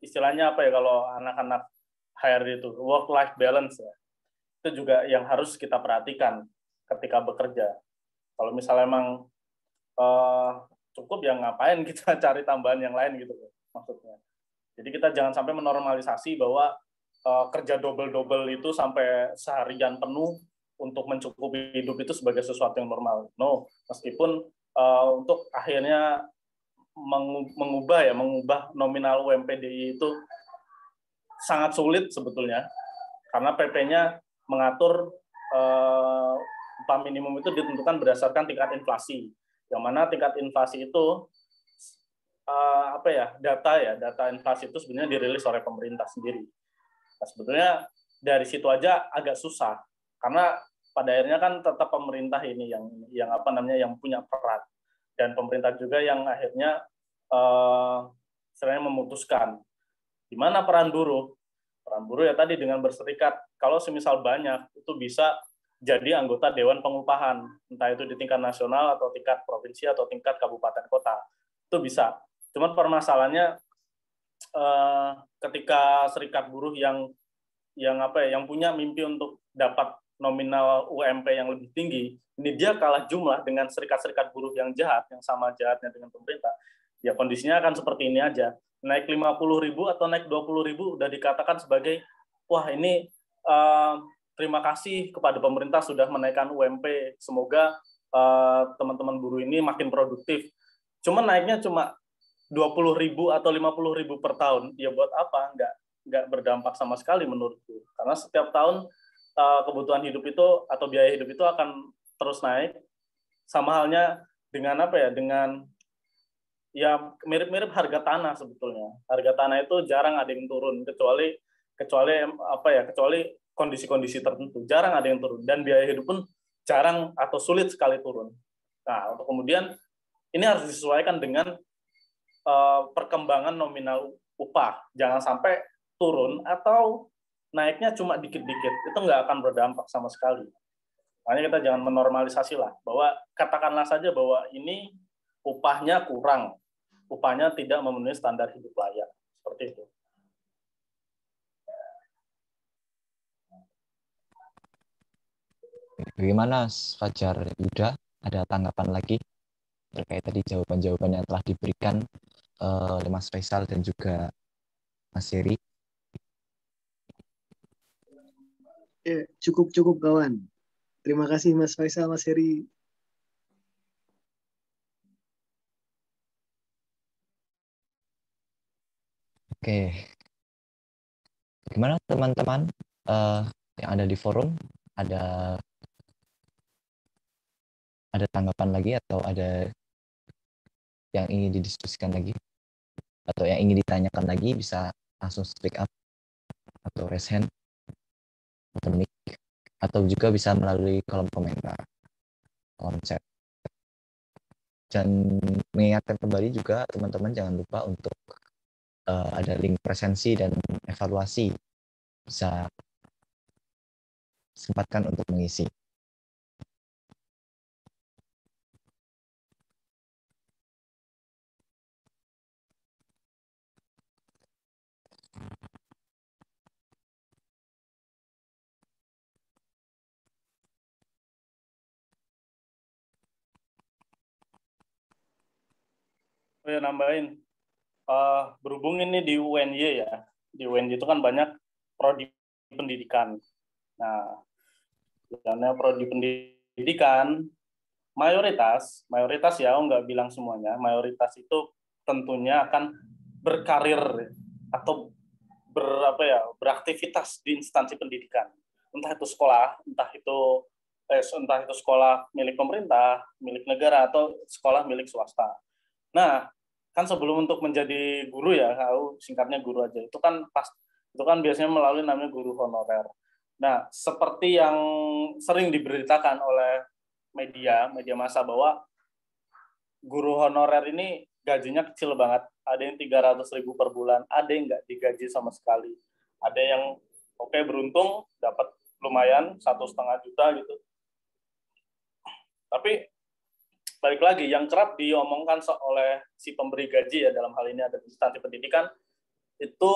istilahnya apa ya kalau anak-anak HRD itu work life balance ya. Itu juga yang harus kita perhatikan ketika bekerja. Kalau misalnya emang cukup ya ngapain kita cari tambahan yang lain gitu maksudnya. Jadi kita jangan sampai menormalisasi bahwa kerja double-double itu sampai seharian penuh untuk mencukupi hidup itu sebagai sesuatu yang normal. No, meskipun untuk akhirnya mengubah nominal UMPDI itu sangat sulit sebetulnya, karena PP-nya mengatur upah minimum itu ditentukan berdasarkan tingkat inflasi, yang mana tingkat inflasi itu data inflasi itu sebenarnya dirilis oleh pemerintah sendiri. Nah, sebetulnya dari situ aja agak susah, karena pada akhirnya kan tetap pemerintah ini yang punya peran, dan pemerintah juga yang akhirnya sebenarnya memutuskan di mana peran buruh. Peran buruh ya tadi dengan berserikat, kalau semisal banyak itu bisa jadi anggota Dewan Pengupahan, entah itu di tingkat nasional atau tingkat provinsi atau tingkat kabupaten kota, itu bisa. Cuman permasalahannya ketika serikat buruh yang punya mimpi untuk dapat nominal UMP yang lebih tinggi, ini dia kalah jumlah dengan serikat-serikat buruh yang jahat, yang sama jahatnya dengan pemerintah. Ya kondisinya akan seperti ini aja. Naik 50.000 atau naik 20.000 udah dikatakan sebagai wah ini terima kasih kepada pemerintah sudah menaikkan UMP. Semoga teman-teman buruh ini makin produktif. Cuman naiknya cuma 20.000 atau 50.000 per tahun. Ya buat apa? Nggak berdampak sama sekali menurutku. Karena setiap tahun kebutuhan hidup itu atau biaya hidup itu akan terus naik. Sama halnya dengan dengan ya mirip-mirip harga tanah sebetulnya. Harga tanah itu jarang ada yang turun kecuali kondisi-kondisi tertentu. Jarang ada yang turun dan biaya hidup pun jarang atau sulit sekali turun. Nah, untuk kemudian ini harus disesuaikan dengan perkembangan nominal upah. Jangan sampai turun atau naiknya cuma dikit-dikit. Itu nggak akan berdampak sama sekali. Makanya kita jangan menormalisasi lah, bahwa katakanlah saja bahwa ini upahnya kurang, upahnya tidak memenuhi standar hidup layak, seperti itu. Bagaimana Fajar Yuda? Ada tanggapan lagi terkait tadi jawaban-jawaban yang telah diberikan oleh Mas Faisal dan juga Mas Heri? Ya, cukup kawan. Terima kasih Mas Faisal, Mas Heri. Oke. Gimana teman-teman yang ada di forum? Ada tanggapan lagi atau ada yang ingin didiskusikan lagi? Atau yang ingin ditanyakan lagi bisa langsung speak up atau raise hand atau mic, atau juga bisa melalui kolom komentar, kolom chat. Dan mengingatkan kembali juga teman-teman jangan lupa untuk ada link presensi dan evaluasi, bisa sempatkan untuk mengisi. Oh ya, nambahin. Berhubung ini di UNY ya, di UNY itu kan banyak prodi pendidikan. Nah, karena prodi pendidikan mayoritas ya, nggak bilang semuanya, mayoritas itu tentunya akan berkarir atau beraktivitas di instansi pendidikan, entah itu sekolah, entah itu sekolah milik pemerintah, milik negara, atau sekolah milik swasta. Nah, kan sebelum untuk menjadi guru ya, singkatnya guru aja, itu kan biasanya melalui namanya guru honorer. Nah, seperti yang sering diberitakan oleh media massa bahwa guru honorer ini gajinya kecil banget. Ada yang 300.000 per bulan, ada yang nggak digaji sama sekali. Ada yang oke, beruntung dapat lumayan 1,5 juta gitu. Tapi balik lagi, yang kerap diomongkan oleh si pemberi gaji ya, dalam hal ini ada instansi pendidikan, itu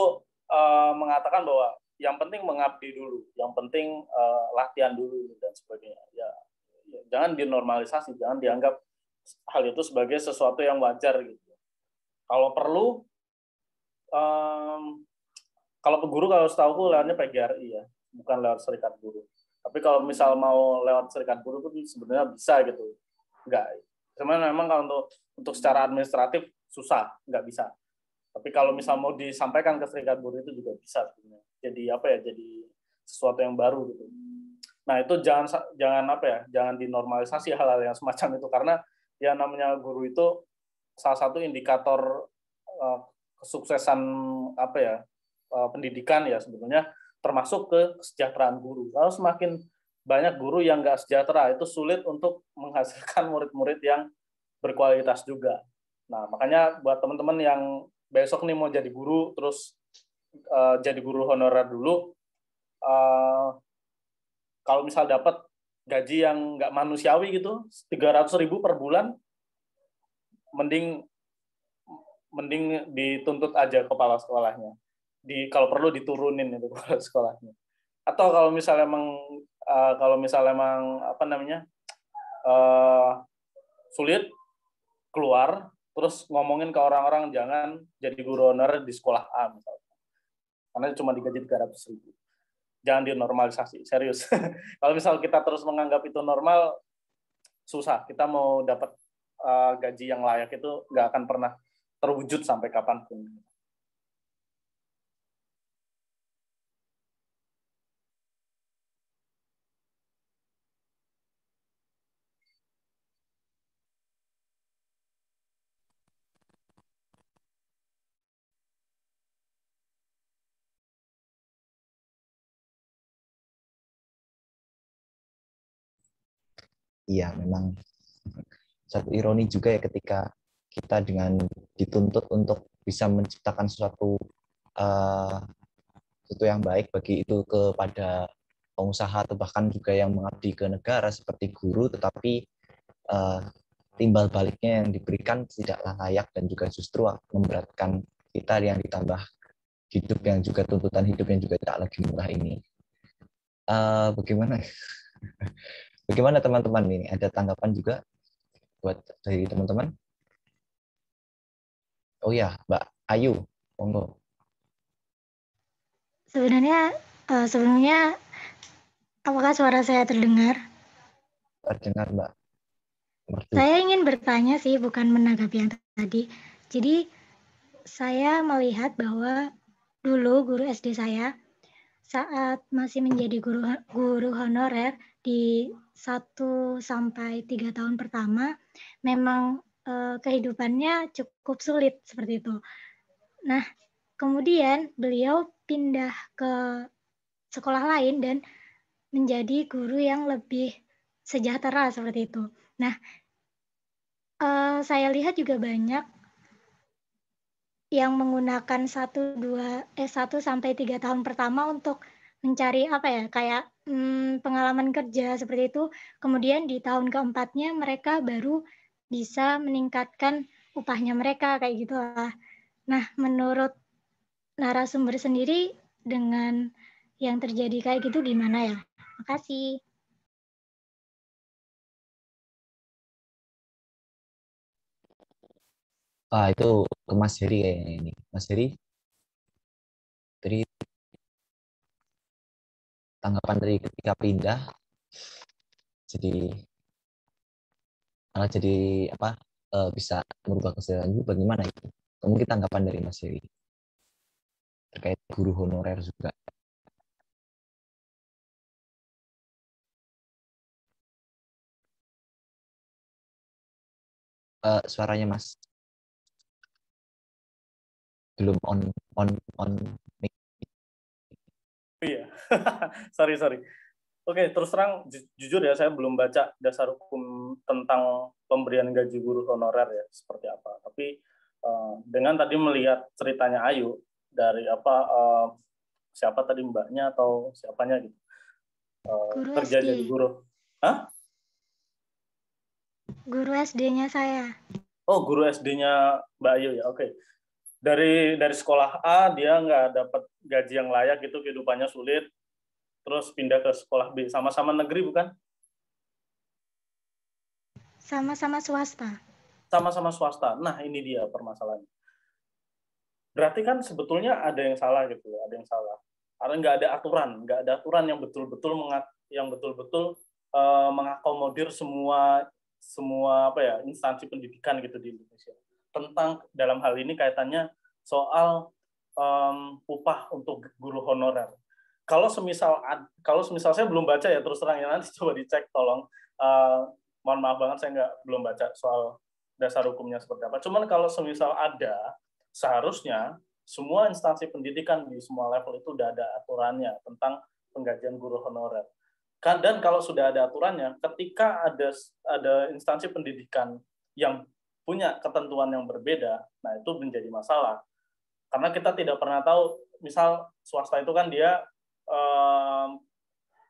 mengatakan bahwa yang penting mengabdi dulu, yang penting latihan dulu dan sebagainya. Ya, jangan dinormalisasi, jangan dianggap hal itu sebagai sesuatu yang wajar gitu. Kalau perlu, kalau ke guru, kalau setahu lewatnya PGRI ya, bukan lewat serikat guru. Tapi kalau misal mau lewat serikat guru pun sebenarnya bisa gitu. Enggak. Sebenarnya memang kalau untuk secara administratif susah, nggak bisa. Tapi kalau misal mau disampaikan ke serikat guru itu juga bisa sebenarnya. Jadi apa ya? Jadi sesuatu yang baru gitu. Nah, itu jangan dinormalisasi hal-hal yang semacam itu, karena ya namanya guru itu salah satu indikator kesuksesan pendidikan ya sebetulnya, termasuk ke kesejahteraan guru. Kalau semakin banyak guru yang nggak sejahtera, itu sulit untuk menghasilkan murid-murid yang berkualitas juga. Nah, makanya buat teman-teman yang besok nih mau jadi guru, terus jadi guru honorer dulu, kalau misal dapat gaji yang nggak manusiawi gitu, 300.000 per bulan, mending dituntut aja kepala sekolahnya. Kalau perlu diturunin itu kepala sekolahnya. Atau kalau misalnya emang sulit keluar, terus ngomongin ke orang-orang jangan jadi guru honorer di sekolah A misalnya. Karena cuma digaji 300.000. Jangan dinormalisasi, serius. Kalau misal kita terus menganggap itu normal, susah. Kita mau dapat gaji yang layak itu nggak akan pernah terwujud sampai kapanpun. Iya, memang satu ironi juga ya ketika kita dengan dituntut untuk bisa menciptakan sesuatu yang baik bagi itu kepada pengusaha atau bahkan juga yang mengabdi ke negara seperti guru, tetapi timbal baliknya yang diberikan tidaklah layak dan juga justru memberatkan kita, yang ditambah hidup yang juga tuntutan hidup yang juga tidak lagi murah ini. Bagaimana teman-teman ini? Ada tanggapan juga buat dari teman-teman? Oh ya, Mbak Ayu, monggo. Sebelumnya, apakah suara saya terdengar? Terdengar, Mbak. Merdu. Saya ingin bertanya sih, bukan menanggapi yang tadi. Jadi, saya melihat bahwa dulu guru SD saya, saat masih menjadi guru honorer di 1 sampai 3 tahun pertama, memang kehidupannya cukup sulit seperti itu. Nah, kemudian beliau pindah ke sekolah lain dan menjadi guru yang lebih sejahtera seperti itu. Nah, saya lihat juga banyak yang menggunakan 1 sampai 3 tahun pertama untuk mencari kayak pengalaman kerja seperti itu. Kemudian di tahun keempatnya mereka baru bisa meningkatkan upahnya mereka kayak gitulah. Nah, menurut narasumber sendiri dengan yang terjadi kayak gitu gimana ya? Makasih. Itu ke Mas Heri kayaknya ini. Mas Heri, dari tanggapan dari ketika pindah, jadi bisa merubah kesehatan itu bagaimana itu? Mungkin tanggapan dari Mas Heri terkait guru honorer juga. Suaranya Mas belum on mic. Iya, sorry. Oke, terus terang jujur ya, saya belum baca dasar hukum tentang pemberian gaji guru honorer ya seperti apa. Tapi dengan tadi melihat ceritanya Ayu dari siapa tadi mbaknya atau siapanya gitu, Guru kerja SD. jadi guru. Hah? Guru SD-nya saya. Oh, guru SD-nya Mbak Ayu ya. Oke. Dari sekolah A dia nggak dapat gaji yang layak gitu, kehidupannya sulit. Terus pindah ke sekolah B, sama-sama negeri bukan? Sama-sama swasta. Sama-sama swasta. Nah, ini dia permasalahannya. Berarti kan sebetulnya ada yang salah gitu, ada yang salah. Karena nggak ada aturan yang betul-betul mengakomodir semua instansi pendidikan gitu di Indonesia. Tentang dalam hal ini kaitannya soal upah untuk guru honorer. Kalau semisal saya belum baca ya, terus terang ya, nanti coba dicek tolong. Mohon maaf banget saya belum baca soal dasar hukumnya seperti apa. Cuman kalau semisal ada, seharusnya semua instansi pendidikan di semua level itu udah ada aturannya tentang penggajian guru honorer. Dan kalau sudah ada aturannya, ketika ada instansi pendidikan yang punya ketentuan yang berbeda, nah itu menjadi masalah. Karena kita tidak pernah tahu, misal swasta itu kan dia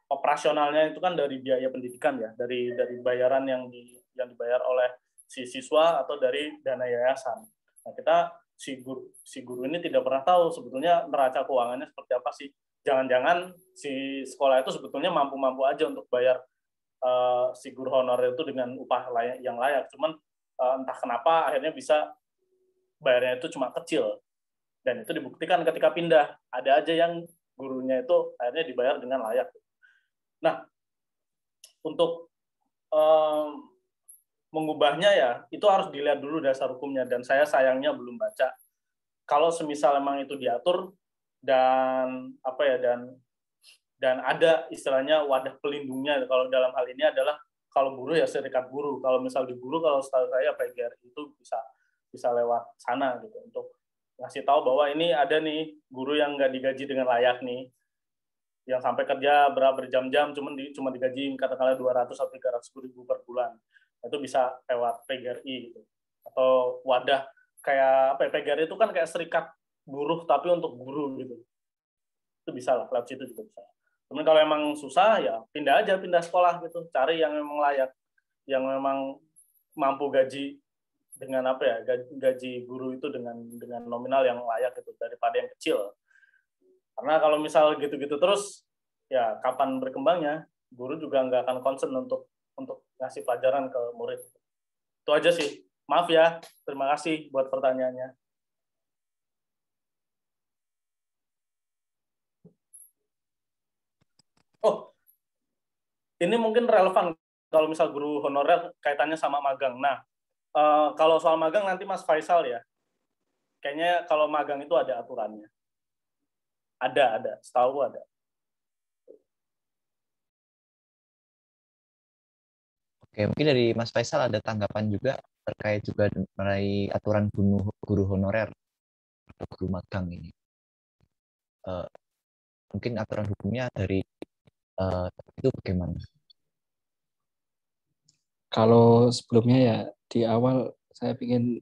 operasionalnya itu kan dari biaya pendidikan ya, dari bayaran yang dibayar oleh si siswa atau dari dana yayasan. Nah, si guru ini tidak pernah tahu sebetulnya neraca keuangannya seperti apa sih. Jangan-jangan si sekolah itu sebetulnya mampu-mampu aja untuk bayar si guru honorer itu dengan upah yang layak. Cuman entah kenapa akhirnya bisa bayarnya itu cuma kecil. Dan itu dibuktikan ketika pindah. Ada aja yang gurunya itu akhirnya dibayar dengan layak. Nah, untuk mengubahnya ya, itu harus dilihat dulu dasar hukumnya. Dan saya sayangnya belum baca. Kalau semisal memang itu diatur dan ada istilahnya wadah pelindungnya. Kalau dalam hal ini adalah kalau buruh ya serikat buruh. Kalau misal di buruh, kalau setahu saya PGRI itu bisa lewat sana gitu untuk ngasih tahu bahwa ini ada nih guru yang nggak digaji dengan layak nih, yang sampai kerja berjam-jam cuma digaji katakanlah 200 atau 300 ribu per bulan. Itu bisa lewat PGRI gitu. Atau wadah kayak PGRI itu kan kayak serikat buruh tapi untuk guru gitu. Itu bisa lah, lewat situ juga bisa. Cuman kalau emang susah ya pindah sekolah gitu, cari yang memang layak, yang memang mampu gaji dengan gaji guru itu dengan nominal yang layak itu daripada yang kecil. Karena kalau misal gitu-gitu terus ya kapan berkembangnya, guru juga nggak akan concern untuk ngasih pelajaran ke murid. Itu aja sih. Maaf ya, terima kasih buat pertanyaannya. Oh, ini mungkin relevan kalau misal guru honorer kaitannya sama magang. Nah, kalau soal magang nanti Mas Faisal ya. Kayaknya kalau magang itu ada aturannya. Ada. Setahu ada. Oke, mungkin dari Mas Faisal ada tanggapan juga terkait juga mengenai aturan guru honorer atau guru magang ini. Mungkin aturan hukumnya dari itu bagaimana? Kalau sebelumnya ya di awal saya ingin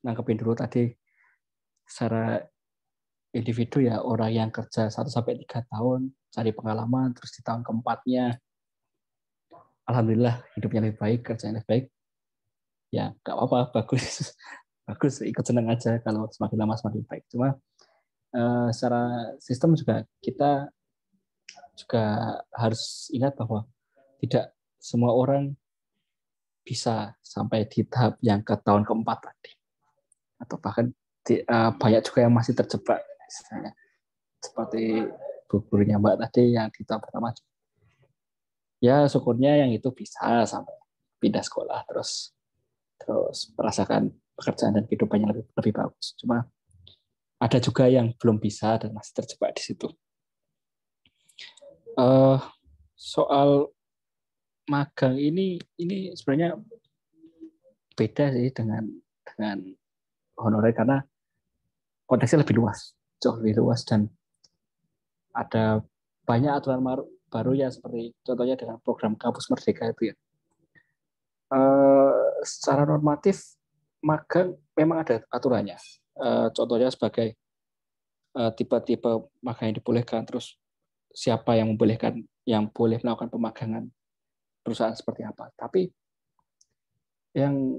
nangkepin dulu tadi secara individu ya, orang yang kerja 1-3 tahun cari pengalaman, terus di tahun keempatnya alhamdulillah hidupnya lebih baik, kerjanya lebih baik, ya nggak apa-apa, bagus, ikut senang aja kalau semakin lama semakin baik. Cuma secara sistem juga kita juga harus ingat bahwa tidak semua orang bisa sampai di tahap yang ke tahun keempat tadi, atau bahkan banyak juga yang masih terjebak misalnya seperti gurunya Mbak tadi yang di tahun pertama. Ya syukurnya yang itu bisa sampai pindah sekolah terus merasakan pekerjaan dan kehidupannya lebih bagus. Cuma ada juga yang belum bisa dan masih terjebak di situ. Soal magang ini sebenarnya beda sih dengan honorer karena konteksnya lebih luas, jauh lebih luas, dan ada banyak aturan baru ya, seperti contohnya dengan program Kampus Merdeka itu ya. Secara normatif magang memang ada aturannya. Contohnya sebagai tipe-tipe magang yang dibolehkan, terus siapa yang membolehkan, yang boleh melakukan pemagangan, perusahaan seperti apa. Tapi yang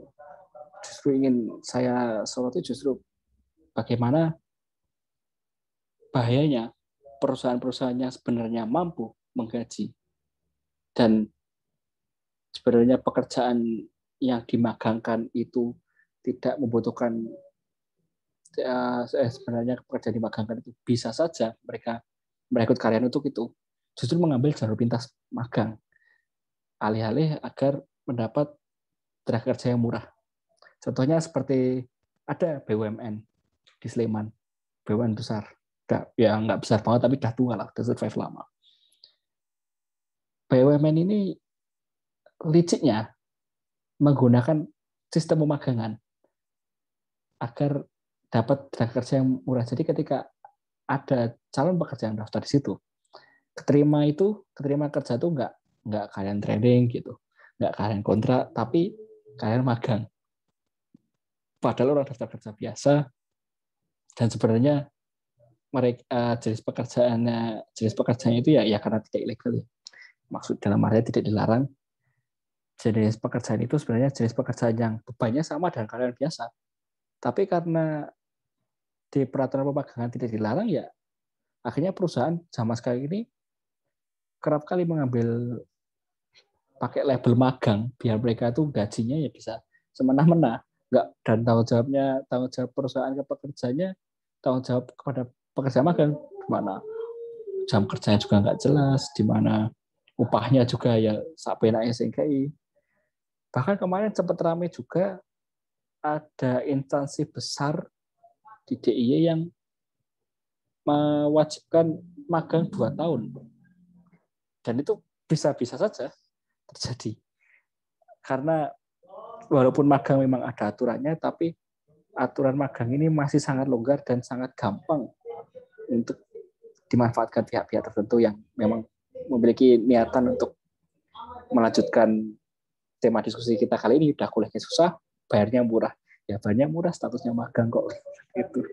justru ingin saya soroti justru bagaimana bahayanya perusahaan-perusahaan yang sebenarnya mampu menggaji dan sebenarnya pekerjaan yang dimagangkan itu tidak membutuhkan, sebenarnya pekerjaan dimagangkan itu bisa saja mereka merekrut karyawan untuk itu, justru mengambil jalur pintas magang alih-alih agar mendapat tenaga kerja yang murah. Contohnya seperti ada BUMN di Sleman, BUMN besar, ya nggak besar banget tapi udah tua lah, udah survive lama. BUMN ini liciknya menggunakan sistem pemagangan agar dapat tenaga kerja yang murah. Jadi ketika ada calon pekerja yang daftar di situ, keterima kerja itu nggak kalian training gitu, nggak kalian kontrak, tapi kalian magang. Padahal orang daftar kerja biasa dan sebenarnya mereka jenis pekerjaannya itu ya karena tidak ilegal ya. Maksud dalam artinya tidak dilarang. Jenis pekerjaan itu sebenarnya jenis pekerjaan yang bebannya sama dengan karyawan biasa. Tapi karena di peraturan pemagangan tidak dilarang ya, akhirnya perusahaan sama sekali ini kerap kali mengambil pakai label magang biar mereka tuh gajinya ya bisa semena-mena, nggak, dan tanggung jawab perusahaan ke pekerjanya, tanggung jawab kepada pekerja magang gimana, jam kerjanya juga nggak jelas, di mana upahnya juga ya sampai naik SNKI. Bahkan kemarin sempat ramai juga ada instansi besar di DIY yang mewajibkan magang 2 tahun. Dan itu bisa-bisa saja terjadi. Karena walaupun magang memang ada aturannya, tapi aturan magang ini masih sangat longgar dan sangat gampang untuk dimanfaatkan pihak-pihak tertentu yang memang memiliki niatan untuk melanjutkan tema diskusi kita kali ini. Udah kuliahnya susah, bayarnya murah. Ya bayarnya murah, statusnya magang kok. Itu.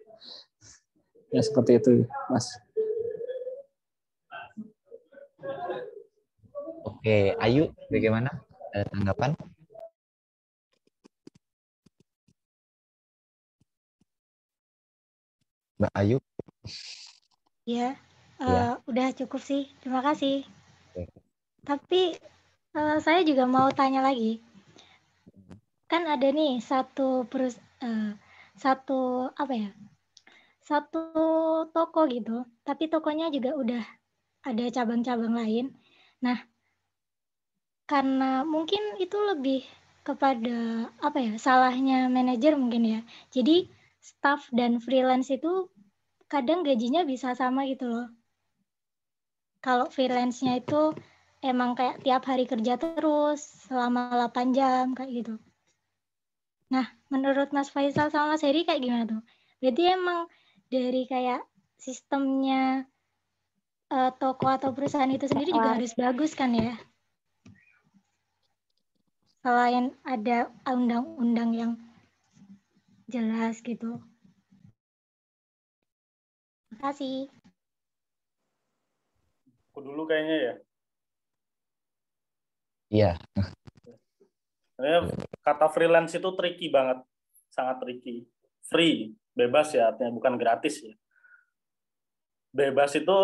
Ya seperti itu, Mas. Oke, Ayu, bagaimana tanggapan? Mbak Ayu? Ya, Ya. udah cukup sih. Terima kasih. Oke. Tapi saya juga mau tanya lagi. Kan ada nih satu toko gitu, tapi tokonya juga udah ada cabang-cabang lain. Nah, karena mungkin itu lebih kepada salahnya manajer mungkin ya. Jadi staff dan freelance itu kadang gajinya bisa sama gitu loh. Kalau freelance-nya itu emang kayak tiap hari kerja terus selama 8 jam kayak gitu. Nah, menurut Mas Faisal sama Mas Heri kayak gimana tuh? Berarti emang dari kayak sistemnya toko atau perusahaan itu sendiri juga harus bagus kan ya? Selain ada undang-undang yang jelas gitu. Terima kasih. Aku dulu kayaknya ya. Iya. Kata freelance itu tricky banget, sangat tricky. Free, bebas ya, artinya bukan gratis ya. Bebas itu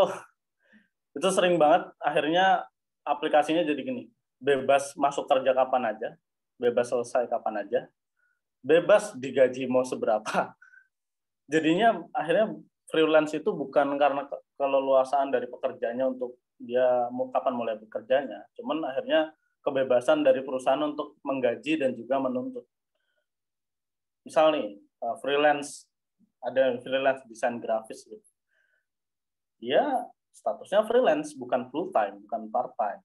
sering banget akhirnya aplikasinya jadi gini. Bebas masuk kerja kapan aja, bebas selesai kapan aja, bebas digaji mau seberapa. Jadinya akhirnya freelance itu bukan karena keleluasaan dari pekerjanya untuk dia mau kapan mulai bekerjanya, cuman akhirnya kebebasan dari perusahaan untuk menggaji dan juga menuntut. Misal nih, freelance, ada freelance desain grafis gitu. Dia statusnya freelance, bukan full time, bukan part time.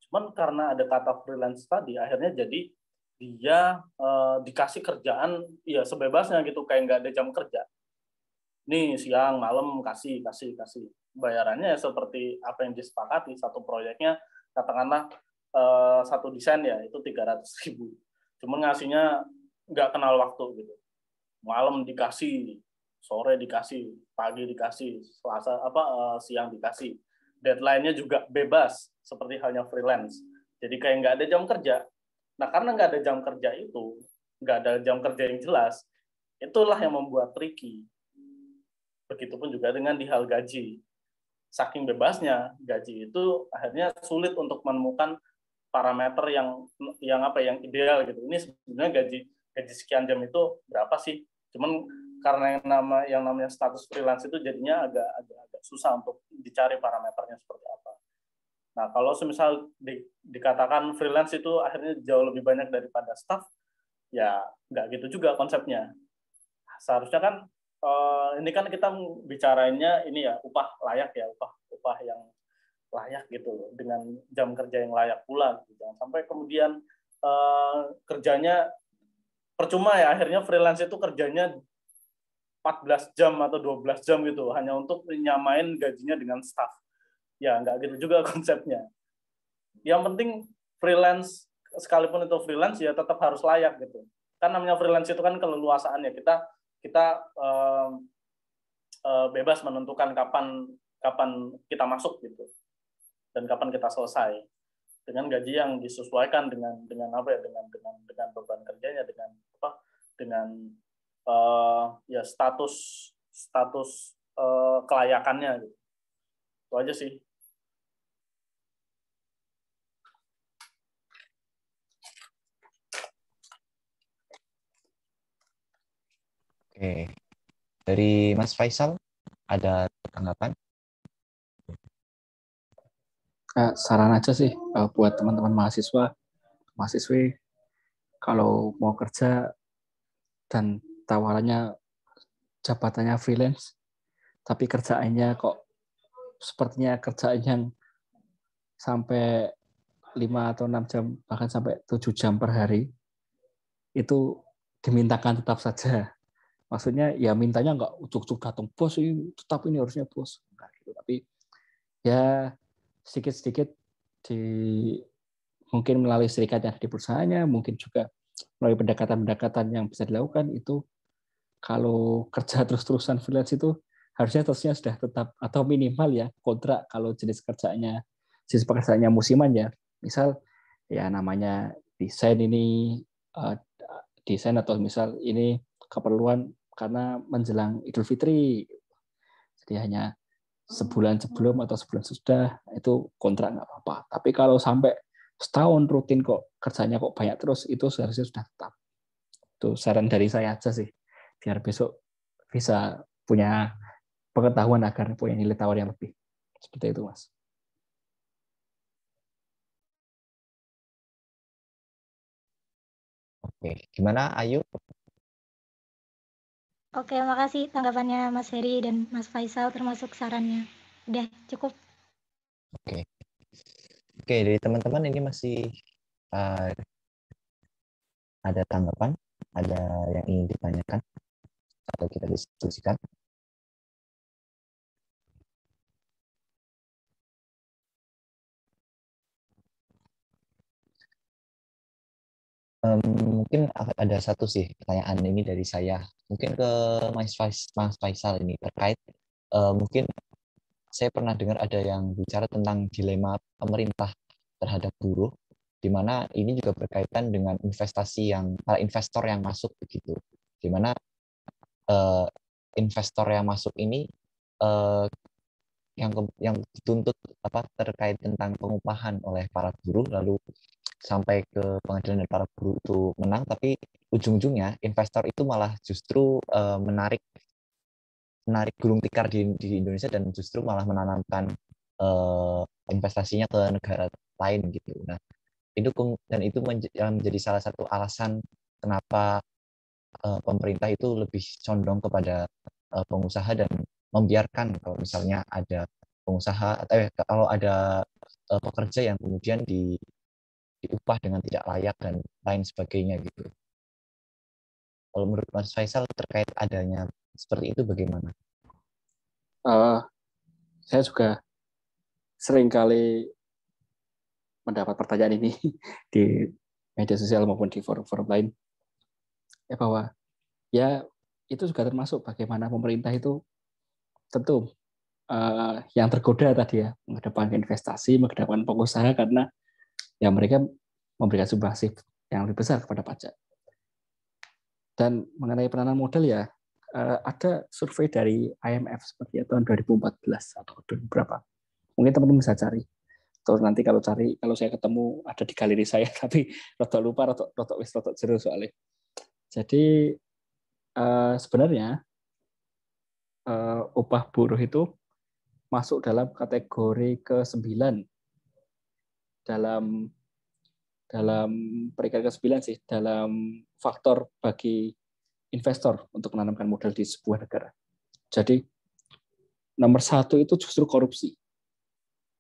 Cuman karena ada kata freelance tadi, akhirnya jadi dia dikasih kerjaan ya sebebasnya gitu, kayak nggak ada jam kerja. Nih siang, malam kasih. bayarannya seperti apa yang disepakati, satu proyeknya katakanlah satu desain ya itu 300.000. Cuma ngasihnya nggak kenal waktu gitu. Malam dikasih, sore dikasih, pagi dikasih, Selasa siang dikasih. Deadline-nya juga bebas seperti halnya freelance. Jadi kayak nggak ada jam kerja. Nah karena nggak ada jam kerja itu, nggak ada jam kerja yang jelas, itulah yang membuat tricky. Begitupun juga dengan di hal gaji. Saking bebasnya gaji itu akhirnya sulit untuk menemukan parameter yang ideal gitu. Ini sebenarnya gaji sekian jam itu berapa sih? Cuman karena yang namanya status freelance itu jadinya agak susah untuk dicari parameternya seperti apa. Nah, kalau semisal dikatakan freelance itu akhirnya jauh lebih banyak daripada staff, ya nggak gitu juga konsepnya. Seharusnya kan ini kan kita bicarainnya ini ya upah layak ya, upah yang layak gitu loh, dengan jam kerja yang layak pula. Jangan sampai kemudian kerjanya percuma ya, akhirnya freelance itu kerjanya 14 jam atau 12 jam gitu, hanya untuk nyamain gajinya dengan staff. Ya, nggak gitu juga konsepnya. Yang penting freelance, sekalipun itu freelance, ya tetap harus layak gitu. Kan namanya freelance itu kan keleluasaan ya, kita bebas menentukan kapan kita masuk gitu, dan kapan kita selesai, dengan gaji yang disesuaikan dengan beban kerjanya, dengan ya status kelayakannya gitu. Itu aja sih. Oke, dari Mas Faisal ada tanggapan? Saran aja sih buat teman-teman mahasiswi, kalau mau kerja dan tawarannya jabatannya freelance, tapi kerjaannya kok sepertinya kerjaan yang sampai 5 atau 6 jam, bahkan sampai 7 jam per hari, itu dimintakan tetap saja. Maksudnya ya mintanya nggak ujuk-ujuk datang, bos tetap ini harusnya bos. Enggak gitu. Tapi ya sedikit-sedikit mungkin melalui serikat yang ada di perusahaannya, mungkin juga melalui pendekatan-pendekatan yang bisa dilakukan itu. Kalau kerja terus-terusan freelance itu harusnya terusnya sudah tetap atau minimal ya kontrak kalau jenis pekerjaannya musiman ya. Misal ya namanya desain atau misal ini keperluan karena menjelang Idul Fitri. Jadi hanya sebulan sebelum atau sebulan sudah itu kontrak nggak apa-apa. Tapi kalau sampai setahun rutin kok kerjanya kok banyak terus, itu seharusnya sudah tetap. Itu saran dari saya aja sih, biar besok bisa punya pengetahuan agar punya nilai tawar yang lebih. Seperti itu, Mas. Oke, gimana Ayu? Oke, makasih tanggapannya Mas Heri dan Mas Faisal termasuk sarannya. Udah cukup. Oke, dari teman-teman ini masih ada tanggapan, ada yang ingin ditanyakan atau kita diskusikan? Mungkin ada satu sih pertanyaan ini dari saya. Mungkin ke Mas Faisal ini terkait mungkin saya pernah dengar ada yang bicara tentang dilema pemerintah terhadap buruh, di mana ini juga berkaitan dengan investasi para investor yang masuk begitu, di mana investor yang masuk ini yang dituntut terkait tentang pengupahan oleh para buruh, lalu sampai ke pengadilan dan para buruh itu menang, tapi ujung-ujungnya investor itu malah justru menarik gulung tikar di Indonesia dan justru malah menanamkan investasinya ke negara lain gitu. Nah, itu menjadi salah satu alasan kenapa pemerintah itu lebih condong kepada pengusaha dan membiarkan kalau misalnya ada pengusaha atau kalau ada pekerja yang kemudian diupah dengan tidak layak dan lain sebagainya gitu. Kalau menurut Mas Faisal terkait adanya seperti itu bagaimana? Saya juga sering kali mendapat pertanyaan ini di media sosial maupun di forum-forum lain, ya bahwa ya itu juga termasuk bagaimana pemerintah itu tentu yang tergoda tadi ya, mengedepankan investasi, mengedepankan pengusaha karena ya mereka memberikan sumbangsi yang lebih besar kepada pajak. Dan mengenai penanaman modal ya, ada survei dari IMF seperti tahun 2014 atau berapa. Mungkin teman-teman bisa cari. Terus nanti kalau saya ketemu ada di galeri saya, tapi rotok lupa, rotok jeru soalnya. Jadi sebenarnya upah buruh itu masuk dalam kategori ke-9 dalam peringkat ke-9 sih, dalam faktor bagi investor untuk menanamkan modal di sebuah negara. Jadi nomor 1 itu justru korupsi.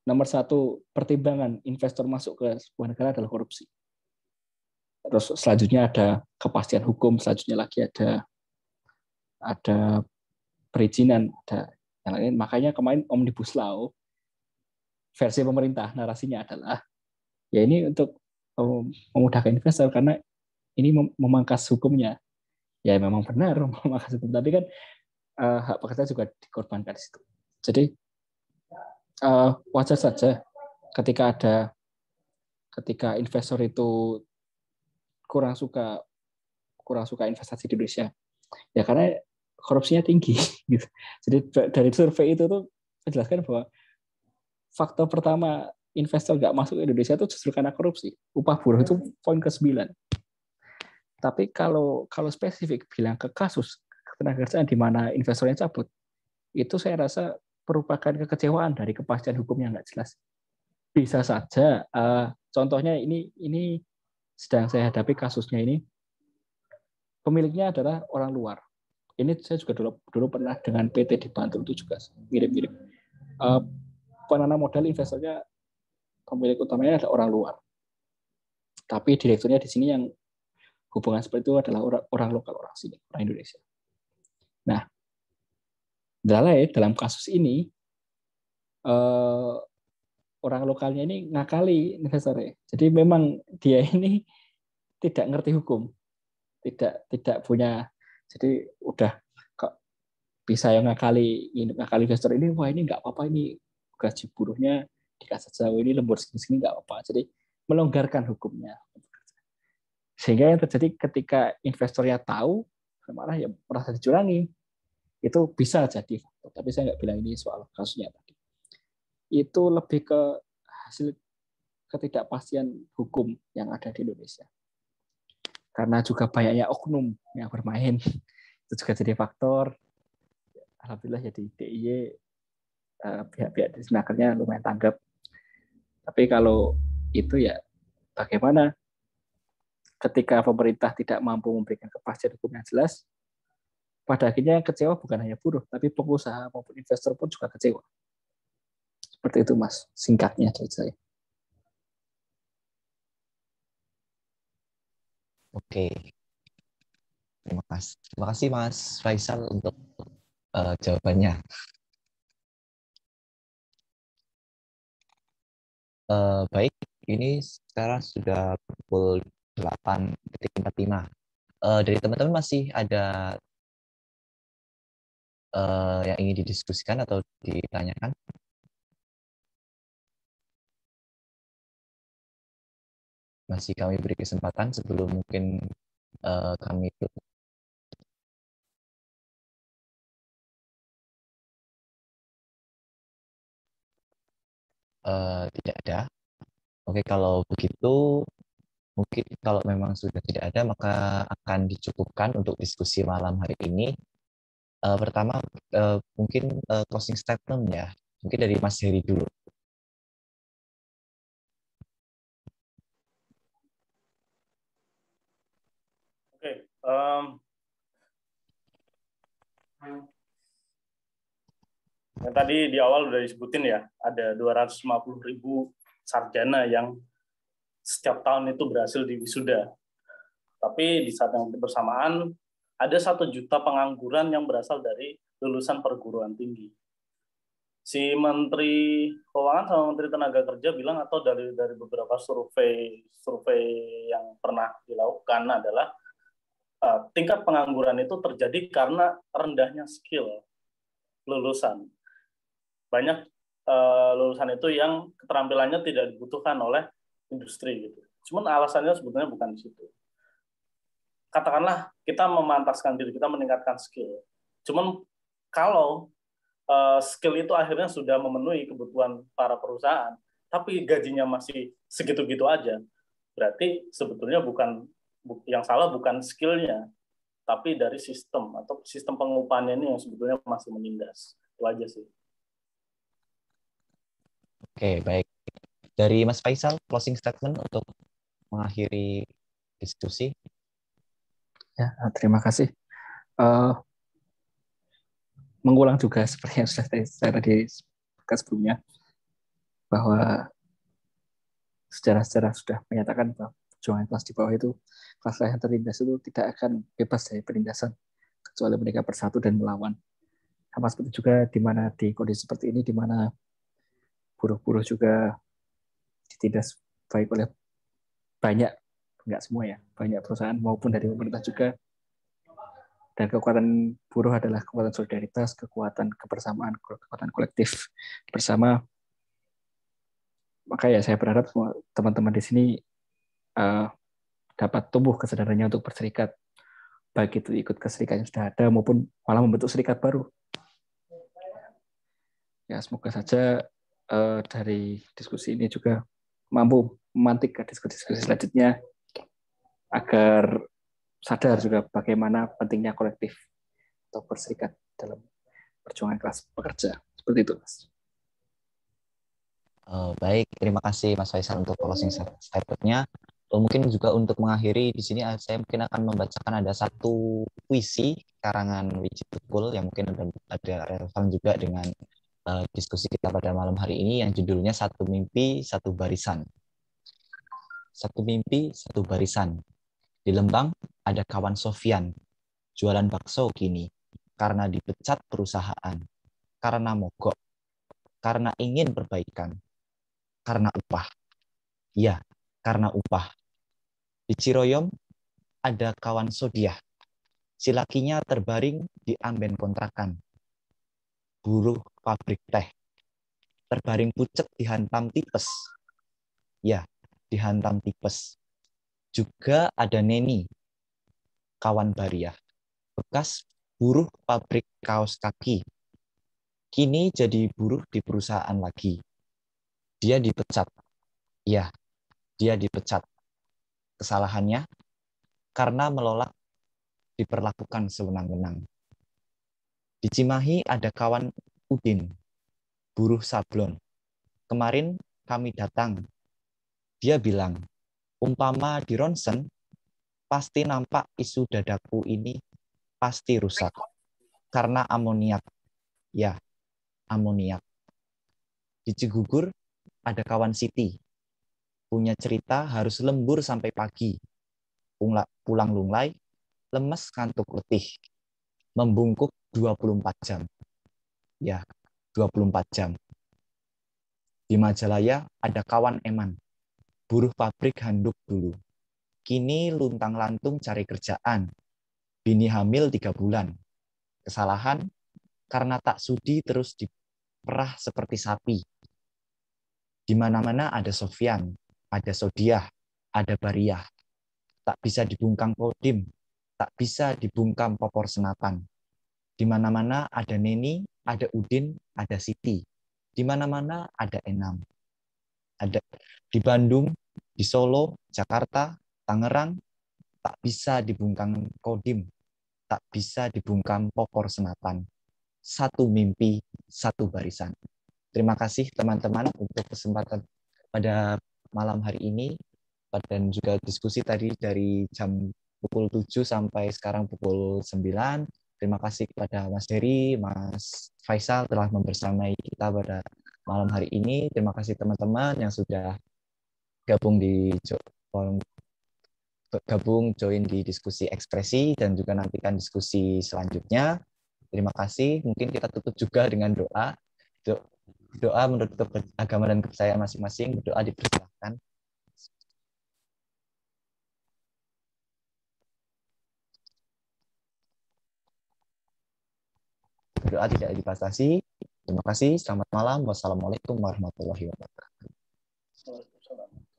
Nomor 1 pertimbangan investor masuk ke sebuah negara adalah korupsi. Terus selanjutnya ada kepastian hukum, selanjutnya lagi ada perizinan, ada yang lain. Makanya kemarin Omnibus Law versi pemerintah narasinya adalah ya ini untuk memudahkan investor karena ini memangkas hukumnya. Ya memang benar memangkas hukum, tapi kan hak pekerja juga dikorbankan di situ. Jadi wajar saja ketika investor itu kurang suka investasi di Indonesia. Ya karena korupsinya tinggi gitu. Jadi dari survei itu tuh menjelaskan bahwa faktor pertama investor nggak masuk ke Indonesia itu justru karena korupsi. Upah buruh itu poin ke-9. Tapi kalau spesifik bilang ke kasus ketenagakerjaan di mana investornya cabut, itu saya rasa merupakan kekecewaan dari kepastian hukum yang nggak jelas. Bisa saja, contohnya ini sedang saya hadapi kasusnya ini, pemiliknya adalah orang luar. Ini saya juga dulu pernah dengan PT di Bantul itu juga mirip-mirip. Penanam modal investornya pemilik utamanya adalah orang luar. Tapi direkturnya di sini yang hubungan seperti itu adalah orang lokal, orang sini, orang Indonesia. Nah, dalam kasus ini orang lokalnya ini ngakali investornya. Jadi memang dia ini tidak ngerti hukum, tidak punya. Jadi udah kok bisa yang ngakali investor ini, wah ini nggak apa-apa, ini gaji buruhnya dikasih jauh, ini lembur segini nggak apa-apa. Jadi melonggarkan hukumnya. Sehingga yang terjadi ketika investornya tahu, malah ya merasa dicurangi. Itu bisa jadi, tapi saya nggak bilang ini soal kasusnya tadi. Itu lebih ke hasil ketidakpastian hukum yang ada di Indonesia. Karena juga banyaknya oknum yang bermain, itu juga jadi faktor. Alhamdulillah ya di DIY pihak-pihak di Senakernya lumayan tanggap. Tapi kalau itu ya bagaimana ketika pemerintah tidak mampu memberikan kepastian hukum yang jelas, pada akhirnya kecewa bukan hanya buruh, tapi pengusaha maupun investor pun juga kecewa. Seperti itu Mas, singkatnya dari saya. Oke. Terima kasih Mas Faisal untuk jawabannya. Baik, ini sekarang sudah pukul 8.45. Dari teman-teman masih ada yang ingin didiskusikan atau ditanyakan? Masih kami beri kesempatan sebelum mungkin kami tutup. Tidak ada. Oke, kalau begitu mungkin kalau memang sudah tidak ada maka akan dicukupkan untuk diskusi malam hari ini. Pertama mungkin closing statement ya. Mungkin dari Mas Heri dulu. Oke. Yang tadi di awal udah disebutin ya, ada 250.000 sarjana yang setiap tahun itu berhasil diwisuda. Tapi di saat yang bersamaan, ada 1 juta pengangguran yang berasal dari lulusan perguruan tinggi. si Menteri Keuangan sama Menteri Tenaga Kerja bilang, atau dari beberapa survei yang pernah dilakukan adalah tingkat pengangguran itu terjadi karena rendahnya skill lulusan. Banyak lulusan itu yang keterampilannya tidak dibutuhkan oleh industri gitu. Cuman alasannya sebetulnya bukan di situ. Katakanlah kita memantaskan diri, kita meningkatkan skill. Cuman kalau skill itu akhirnya sudah memenuhi kebutuhan para perusahaan, tapi gajinya masih segitu-gitu aja, berarti sebetulnya yang salah bukan skillnya, tapi dari sistem atau sistem pengupahannya ini yang sebetulnya masih menindas. Itu aja sih. Oke, baik. Dari Mas Faisal, closing statement untuk mengakhiri diskusi. Ya, terima kasih. Mengulang juga seperti yang sudah saya tadi sebelumnya, bahwa sejarah-sejarah sudah menyatakan bahwa perjuangan kelas di bawah itu, kelas yang tertindas itu tidak akan bebas dari penindasan, kecuali mereka bersatu dan melawan. Sama seperti juga di mana di kondisi seperti ini, di mana buruh-buruh juga ditindas baik oleh banyak, enggak semua ya, banyak perusahaan maupun dari pemerintah juga. Dan kekuatan buruh adalah kekuatan solidaritas, kekuatan kebersamaan, kekuatan kolektif bersama. Maka ya saya berharap semua teman-teman di sini dapat tumbuh kesadarannya untuk berserikat, baik itu ikut ke serikat yang sudah ada maupun malah membentuk serikat baru. Ya, semoga saja dari diskusi ini juga mampu memantik ke diskusi-diskusi selanjutnya agar sadar juga bagaimana pentingnya kolektif atau berserikat dalam perjuangan kelas pekerja. Seperti itu, Mas. Baik, terima kasih Mas Faisal untuk closing statement-nya. Mungkin juga untuk mengakhiri di sini saya mungkin akan membacakan ada satu puisi karangan Wiji Tukul yang mungkin ada relevan juga dengan diskusi kita pada malam hari ini, yang judulnya Satu Mimpi, Satu Barisan. Satu mimpi, satu barisan. Di Lembang ada kawan Sofian, jualan bakso kini, karena dipecat perusahaan, karena mogok, karena ingin perbaikan, karena upah. Ya, karena upah. Di Ciroyom ada kawan Sodiah, si lakinya terbaring di amben kontrakan, buruh pabrik teh, terbaring pucet dihantam tipes. Ya, dihantam tipes. Juga ada Neni, kawan Bariah, bekas buruh pabrik kaos kaki. Kini jadi buruh di perusahaan lagi. Dia dipecat. Ya, dia dipecat. Kesalahannya karena melolak diperlakukan sewenang-wenang. Di Cimahi ada kawan Udin, buruh sablon. Kemarin kami datang. Dia bilang, umpama di ronsen, pasti nampak isu dadaku ini pasti rusak. Karena amoniak. Ya, amoniak. Di Cigugur ada kawan Siti. Punya cerita harus lembur sampai pagi. Pulang lunglai, lemes ngantuk letih. Membungkuk 24 jam. Ya, 24 jam. Di Majalaya ada kawan Eman. Buruh pabrik handuk dulu. Kini luntang-lantung cari kerjaan. Bini hamil 3 bulan. Kesalahan karena tak sudi terus diperah seperti sapi. Di mana-mana ada Sofian, ada Sodiah, ada Bariah. Tak bisa dibungkam Kodim, tak bisa dibungkam popor senapan. Di mana-mana ada Neni, ada Udin, ada Siti. Di mana-mana ada Enam. Ada di Bandung, di Solo, Jakarta, Tangerang, tak bisa dibungkam Kodim, tak bisa dibungkam popor senapan. Satu mimpi, satu barisan. Terima kasih teman-teman untuk kesempatan pada malam hari ini, dan juga diskusi tadi dari jam pukul 7 sampai sekarang pukul 9. Terima kasih kepada Mas Dery, Mas Faisal telah membersamai kita pada malam hari ini. Terima kasih teman-teman yang sudah gabung join di diskusi ekspresi dan juga nantikan diskusi selanjutnya. Terima kasih. Mungkin kita tutup juga dengan doa. berdoa menurut agama dan kepercayaan masing-masing. Berdoa dipersilahkan. Berdoa tidak dibatasi. Terima kasih. Selamat malam. Wassalamualaikum warahmatullahi wabarakatuh. Waalaikumsalam.